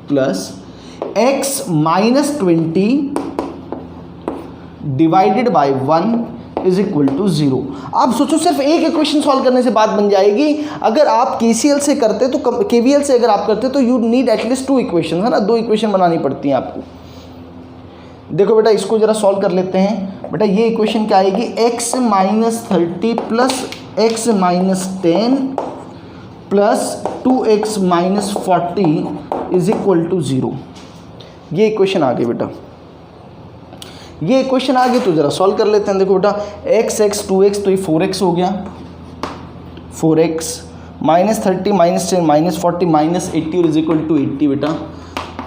plus x -20 divided by 1 = 0। आप सोचो सिर्फ एक इक्वेशन सॉल्व करने से बात बन जाएगी। अगर आप KCL से करते तो KVL से अगर आप करते तो यू नीड एटलीस्ट 2 इक्वेशन, है ना, 2 इक्वेशन बनानी पड़ती हैं आपको। देखो बेटा इसको जरा सॉल्व कर लेते हैं। बेटा ये इक्वेशन क्या आएगी, x -30 plus x -10 plus 2x -40 = 0। ये इक्वेशन आ गई बेटा। ये इक्वेशन आ गई तो ज़रा सॉल्व कर लेते हैं। देखो बेटा x 2x तो ये 4x हो गया, 4x -30 -10 -40 -80 और =80 बेटा।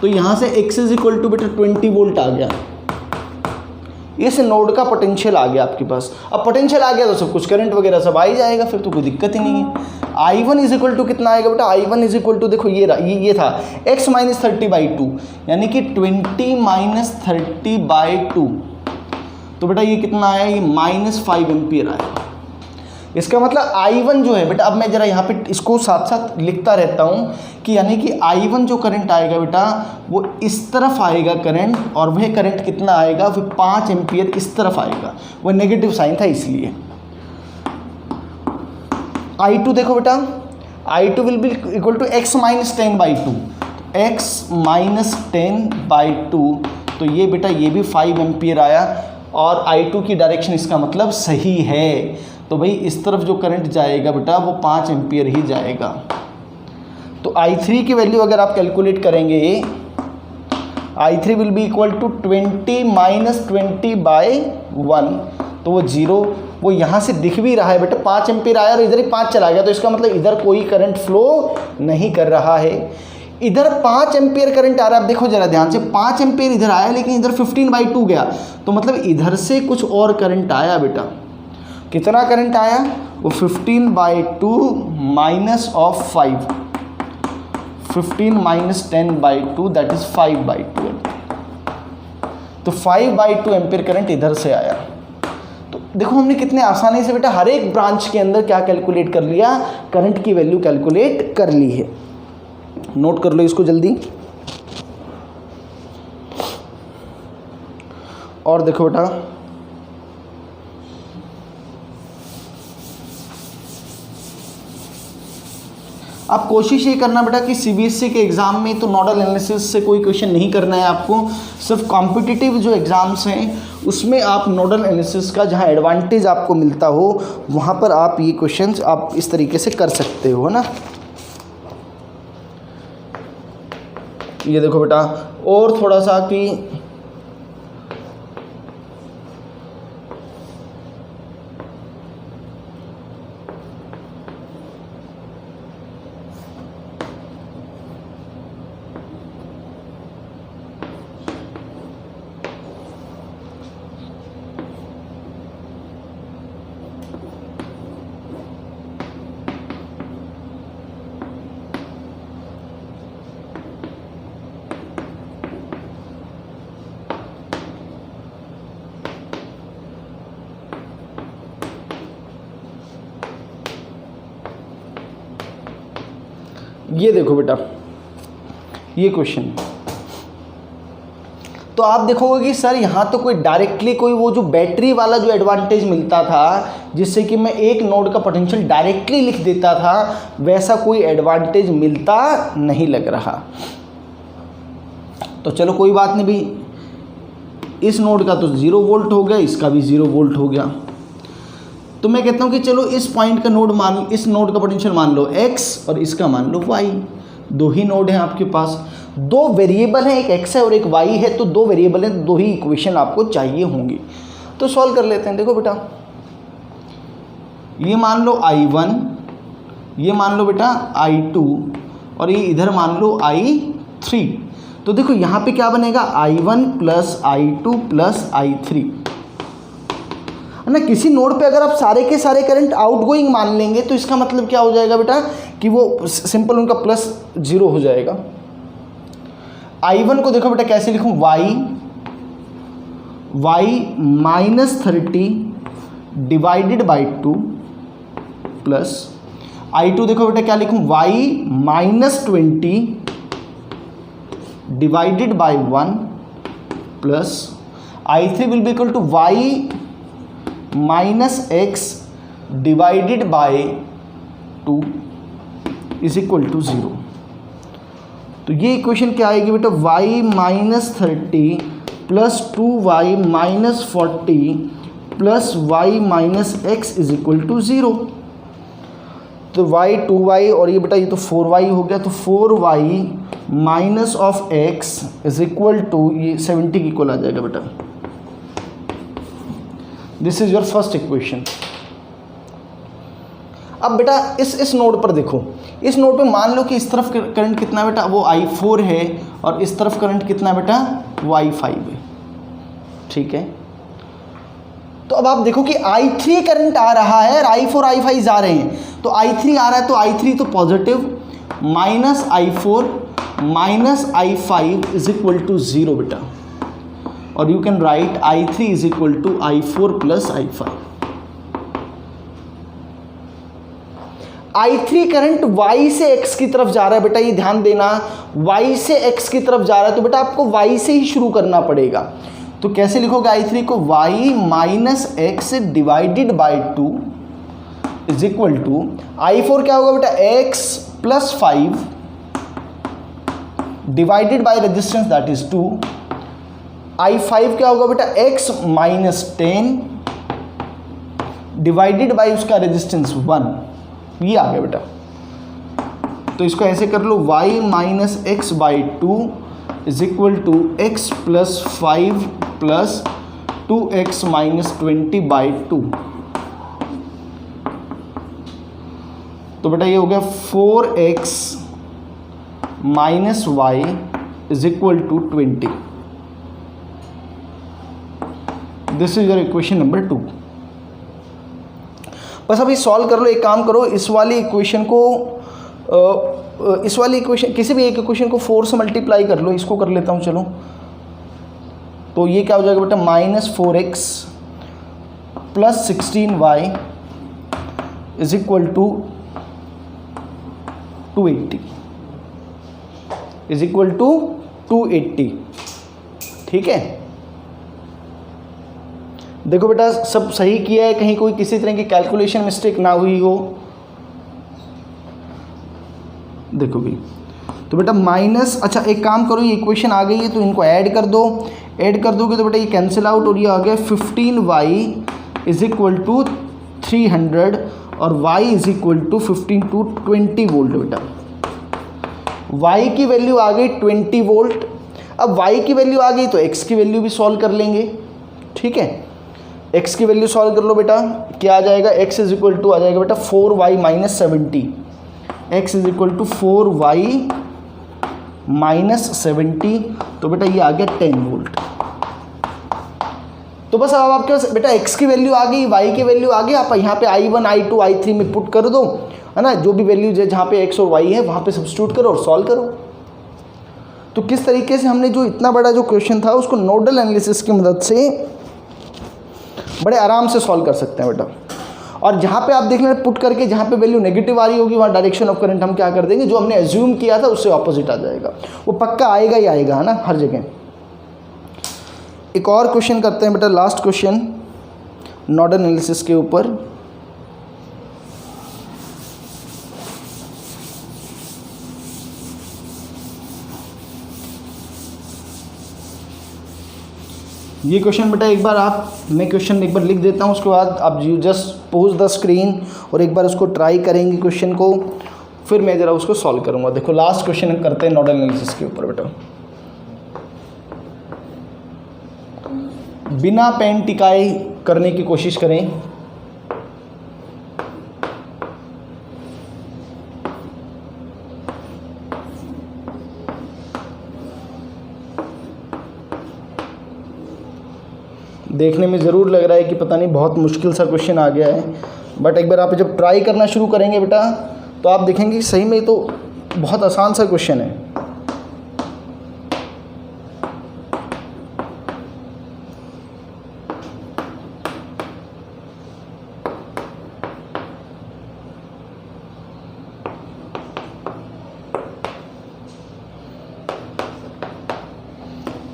तो यहाँ से x = बेटा 20 वोल्ट आ गया। इस नोड का पोटेंशियल आ गया आपके पास। अब पोटेंशियल आ गया तो सब कुछ करंट वगैरह सब आ ही जाएगा, फिर तो कोई दिक्कत ही नहीं है। I1 = कितना आएगा बेटा? I1 = देखो ये था x -30/2 यानी कि 20 - 30/2। तो बेटा ये कितना आया? ये -5 एम्पियर आया। इसका मतलब I1 जो है बेटा, अब मैं ज़रा यहाँ पे इसको साथ साथ लिखता रहता हूँ कि यानी कि I1 जो करंट आएगा बेटा वो इस तरफ आएगा करंट, और वह करंट कितना आएगा? वो 5 एम्पियर इस तरफ आएगा। वो नेगेटिव साइन था इसलिए। I2 देखो बेटा, I2 will be equal to x -10/2, x -10/2। तो ये बेटा ये भी 5 एम्पियर आया, और I2 की डायरेक्शन इसका मतलब सही है। तो भाई इस तरफ जो करंट जाएगा बेटा वो 5 एम्पियर ही जाएगा। तो I3 की वैल्यू अगर आप कैलकुलेट करेंगे, I3 will be equal to 20 - 20/1, तो वो 0, वो यहाँ से दिख भी रहा है बेटा 5 एम्पियर आया और इधर ही 5 चला गया, तो इसका मतलब इधर कोई करंट फ्लो नहीं कर रहा है। इधर 5 एम्पियर करंट आ रहा है। आप देखो जरा ध्यान से, 5 एम्पियर इधर आया लेकिन इधर 15/2 गया, तो मतलब इधर से कुछ और करंट आया बेटा। कितना करंट आया? वो 15/2 माइनस ऑफ 5, 15 - 10/2 दैट इज 5/2। तो 5/2 एम्पियर करंट इधर से आया। तो देखो हमने कितने आसानी से बेटा हर एक ब्रांच के अंदर क्या कैलकुलेट कर लिया? करंट की वैल्यू कैलकुलेट कर ली है। नोट कर लो इसको जल्दी। और देखो बेटा आप कोशिश ये करना बेटा कि सीबीएसई के एग्ज़ाम में तो नोडल एनालिसिस से कोई क्वेश्चन नहीं करना है आपको। सिर्फ कॉम्पिटिटिव जो एग्ज़ाम्स हैं उसमें आप नोडल एनालिसिस का जहाँ एडवांटेज आपको मिलता हो वहाँ पर आप ये क्वेश्चंस आप इस तरीके से कर सकते हो, है ना। ये देखो बेटा और थोड़ा सा कि ये देखो बेटा ये क्वेश्चन, तो आप देखोगे कि सर यहाँ तो कोई डायरेक्टली कोई वो जो बैटरी वाला जो एडवांटेज मिलता था जिससे कि मैं एक नोड का पोटेंशियल डायरेक्टली लिख देता था, वैसा कोई एडवांटेज मिलता नहीं लग रहा। तो चलो कोई बात नहीं भाई, इस नोड का तो 0 वोल्ट हो गया, इसका भी 0 वोल्ट हो गया। तो मैं कहता हूँ कि चलो इस पॉइंट का नोड इस नोड का पोटेंशियल मान लो x और इसका मान लो y। दो ही नोड हैं आपके पास, दो वेरिएबल हैं, एक x है और एक y है, तो दो वेरिएबल हैं, दो ही इक्वेशन आपको चाहिए होंगी। तो सॉल्व कर लेते हैं। देखो बेटा ये मान लो I1, ये मान लो बेटा I2 और ये इधर मान लो I3। तो देखो यहाँ पे क्या बनेगा? I1 + I2 + I3, है ना। किसी नोड पे अगर आप सारे के सारे करंट आउटगोइंग मान लेंगे तो इसका मतलब क्या हो जाएगा बेटा कि वो सिंपल उनका +0 हो जाएगा। I1 को देखो बेटा कैसे लिखूं? y -30 divided by 2 plus I2 देखो बेटा क्या लिखूं? y -20 divided by 1 plus I3 will be equal to y -x divided by 2 is equal to 0। तो ये इक्वेशन क्या आएगी बेटा? y -30 plus 2y -40 plus y -x is equal to 0। तो y 2y और ये बेटा ये तो 4y हो गया, तो 4y minus of x is equal to ये 70 की इक्वल आ जाएगा बेटा। This is your first equation. अब बेटा इस नोड पर देखो, इस नोड पे मान लो कि इस तरफ करंट कितना बेटा, वो I4 है, और इस तरफ करंट कितना बेटा, वो I5 है, ठीक है। तो अब आप देखो कि I3 करंट आ रहा है और I4 I5 जा रहे हैं, तो I3 आ रहा है तो I3 तो positive, minus I4 minus I5 is equal to 0 बेटा, और you can write I3 is equal to I4 plus I5। I3 current Y से X की तरफ जा रहा है बेटा, ये ध्यान देना, Y से X की तरफ जा रहा है, तो बेटा आपको Y से ही शुरू करना पड़ेगा। तो कैसे लिखोगे I3 को, Y minus X divided by 2 is equal to I4 क्या होगा बेटा, X plus 5 divided by resistance that is 2। I5 क्या होगा बेटा, X माइनस 10 डिवाइडेड बाई उसका रेजिस्टेंस 1, ये आ गया बेटा। तो इसको ऐसे कर लो, y minus X by 2 is equal to X plus 5 plus 2x minus 20 by 2। तो बेटा ये हो गया 4x minus Y is equal to 20। This is your equation number 2। बस अभी सॉल्व कर लो, एक काम करो, इस वाली इक्वेशन किसी भी एक इक्वेशन को 4 से मल्टीप्लाई कर लो, इसको कर लेता हूँ चलो। तो ये क्या हो जाएगा बेटा, minus 4x plus 16y is equal to 280 is equal to 280, ठीक है। देखो बेटा सब सही किया है, कहीं कोई किसी तरह की कैलकुलेशन मिस्टेक ना हुई हो। देखो भी, तो बेटा माइनस, अच्छा एक काम करो, ये इक्वेशन आ गई है तो इनको ऐड कर दो, ऐड कर दोगे तो बेटा ये कैंसिल आउट और ये आ गया 15y इज इक्वल टू 300 और y is equal to 15 to 20 volt बेटा। y की वैल्यू आ गई 20 वोल्ट। अब y की वैल्यू आ गई तो x की वैल्यू भी सॉल्व कर लेंगे, ठीक है। x की वैल्यू सॉल्व कर लो बेटा, क्या आ जाएगा, x इज इक्वल टू आ जाएगा बेटा 4y minus 70, x is equal to 4y minus 70, तो बेटा ये आ गया 10 वोल्ट। तो बस अब आपके पास बेटा x की वैल्यू आ गई, y की वैल्यू आ गई, आप यहाँ पे I1 I2 I3 में पुट कर दो, है ना, जो भी वैल्यू है जहाँ पे x और y है वहाँ पे सब्स्टिट्यूट करो और सॉल्व करो। तो किस तरीके से हमने जो इतना बड़ा जो क्वेश्चन था उसको नोडल एनालिसिस की मदद से बड़े आराम से सॉल्व कर सकते हैं बेटा। और जहाँ पे आप देख लें पुट करके, जहाँ पे वैल्यू नेगेटिव आ रही होगी वहाँ डायरेक्शन ऑफ करंट हम क्या कर देंगे, जो हमने एज्यूम किया था उससे ऑपोजिट आ जाएगा, वो पक्का आएगा ही आएगा, है ना, हर जगह। एक और क्वेश्चन करते हैं बेटा, लास्ट क्वेश्चन नोडल एनालिसिस के ऊपर। ये क्वेश्चन बेटा एक बार मैं क्वेश्चन एक बार लिख देता हूँ, उसके बाद आप you just pose the screen और एक बार उसको ट्राई करेंगे क्वेश्चन को, फिर मैं ज़रा उसको सॉल्व करूँगा। देखो लास्ट क्वेश्चन हम करते हैं नोडल एनालिसिस के ऊपर बेटा। बिना पेन टिकाए करने की कोशिश करें। देखने में ज़रूर लग रहा है कि पता नहीं बहुत मुश्किल सा क्वेश्चन आ गया है, बट एक बार आप जब ट्राई करना शुरू करेंगे बेटा तो आप देखेंगे कि सही में तो बहुत आसान सा क्वेश्चन है।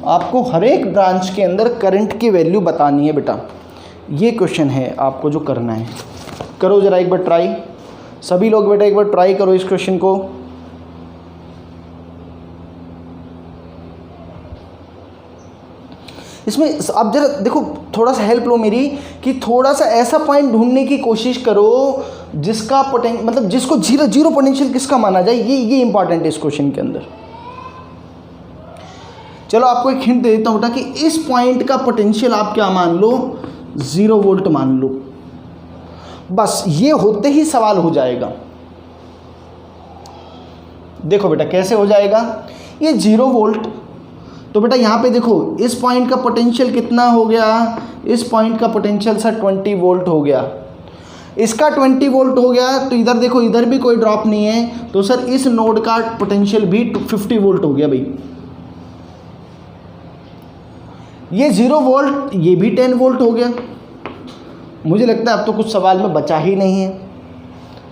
आपको हर एक ब्रांच के अंदर करंट की वैल्यू बतानी है बेटा, ये क्वेश्चन है आपको जो करना है। करो ज़रा एक बार ट्राई, सभी लोग बेटा एक बार ट्राई करो इस क्वेश्चन को। इसमें आप जरा देखो, थोड़ा सा हेल्प लो मेरी, कि थोड़ा सा ऐसा पॉइंट ढूंढने की कोशिश करो जिसका मतलब जिसको जीरो पोटेंशियल किसका माना जाए, ये इंपॉर्टेंट है इस क्वेश्चन के अंदर। चलो आपको एक हिंट दे देता हूँ बेटा कि इस पॉइंट का पोटेंशियल आप क्या मान लो 0 वोल्ट मान लो, बस ये होते ही सवाल हो जाएगा। देखो बेटा कैसे हो जाएगा, ये 0 वोल्ट, तो बेटा यहाँ पे देखो इस पॉइंट का पोटेंशियल कितना हो गया, इस पॉइंट का पोटेंशियल सर 20 वोल्ट हो गया, इसका 20 वोल्ट हो गया, तो इधर देखो इधर भी कोई ड्रॉप नहीं है, तो सर इस नोड का पोटेंशियल भी 50 वोल्ट हो गया भाई। ये 0 वोल्ट, ये भी 10 वोल्ट हो गया। मुझे लगता है अब तो कुछ सवाल में बचा ही नहीं है।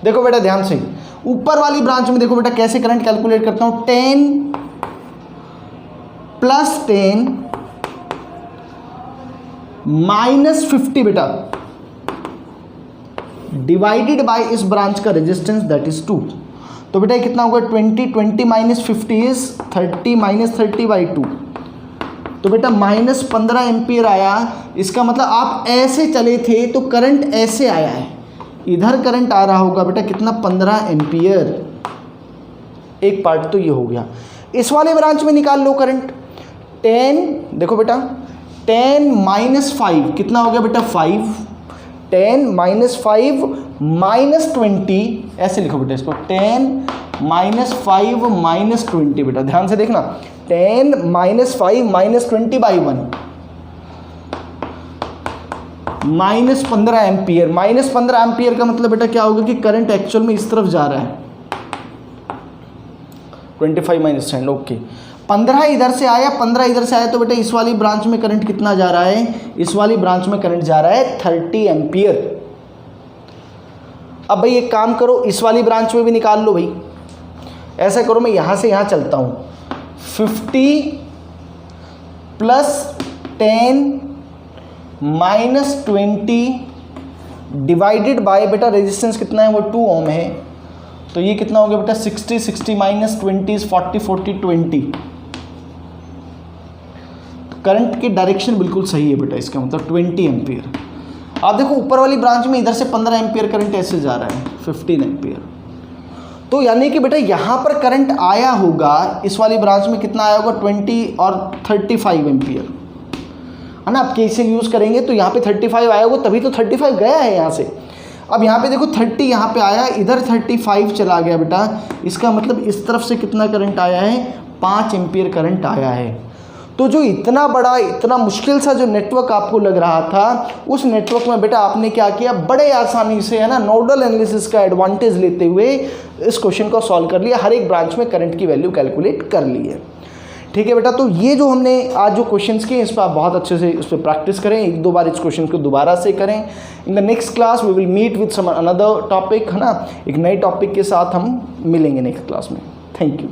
देखो बेटा ध्यान से, ऊपर वाली ब्रांच में देखो बेटा कैसे करंट कैलकुलेट करता हूँ, 10 + 10 - 50 बेटा डिवाइडेड बाय इस ब्रांच का रेजिस्टेंस दैट इज 2। तो बेटा कितना होगा, 20 - 50 इज 30 - 30/2, तो बेटा -15 एम्पियर आया। इसका मतलब आप ऐसे चले थे तो करंट ऐसे आया है, इधर करंट आ रहा होगा बेटा कितना, 15 एम्पियर। एक पार्ट तो ये हो गया। इस वाले ब्रांच में निकाल लो करंट, 10 देखो बेटा 10 - 5 कितना हो गया बेटा 5, 10 - 5 - 20, ऐसे लिखो बेटा इसको, 10 - 5 - 20 बेटा ध्यान से देखना, 10 - 5 - 20/1 -15 एम्पियर। -15 एम्पियर का मतलब बेटा क्या होगा कि करंट एक्चुअल में इस तरफ जा रहा है, 25 - 10 ओके। 15 इधर से आया, 15 इधर से आया, तो बेटा इस वाली ब्रांच में करंट कितना जा रहा है, इस वाली ब्रांच में करंट जा रहा है 30 एम्पियर। अब भाई एक काम करो, इस वाली ब्रांच में भी निकाल लो भाई। ऐसा करो, मैं यहाँ से यहाँ चलता हूँ, 50 + 10 - 20 डिवाइडेड बाय बेटा रेजिस्टेंस कितना है, वो 2 ओम है, तो ये कितना हो गया बेटा 60 60 - 20 40 40 20। करंट की डायरेक्शन बिल्कुल सही है बेटा, इसका मतलब 20 एम्पियर। आप देखो ऊपर वाली ब्रांच में इधर से 15 एम्पियर करंट ऐसे जा रहा है, 15 एम्पियर, तो यानी कि बेटा यहाँ पर करंट आया होगा, इस वाली ब्रांच में कितना आया होगा 20 और 35 एम्पियर, है ना। आप KCL यूज़ करेंगे तो यहाँ पे 35 आया होगा, तभी तो 35 गया है यहाँ से। अब यहाँ पे देखो 30 यहाँ पे आया, इधर 35 चला गया बेटा, इसका मतलब इस तरफ से कितना करंट आया है, 5 एम्पियर करंट आया है। तो जो इतना बड़ा, इतना मुश्किल सा जो नेटवर्क आपको लग रहा था, उस नेटवर्क में बेटा आपने क्या किया, बड़े आसानी से, है ना, नोडल एनालिसिस का एडवांटेज लेते हुए इस क्वेश्चन को सॉल्व कर लिया, हर एक ब्रांच में करंट की वैल्यू कैलकुलेट कर ली है। ठीक है बेटा, तो ये जो हमने आज जो क्वेश्चंस किए, इस पर आप बहुत अच्छे से इस पर प्रैक्टिस करें, 1-2 बार इस क्वेश्चन को दोबारा से करें। In the next class we will meet with some another topic, है ना, एक नए टॉपिक के साथ हम मिलेंगे नेक्स्ट क्लास में। Thank you.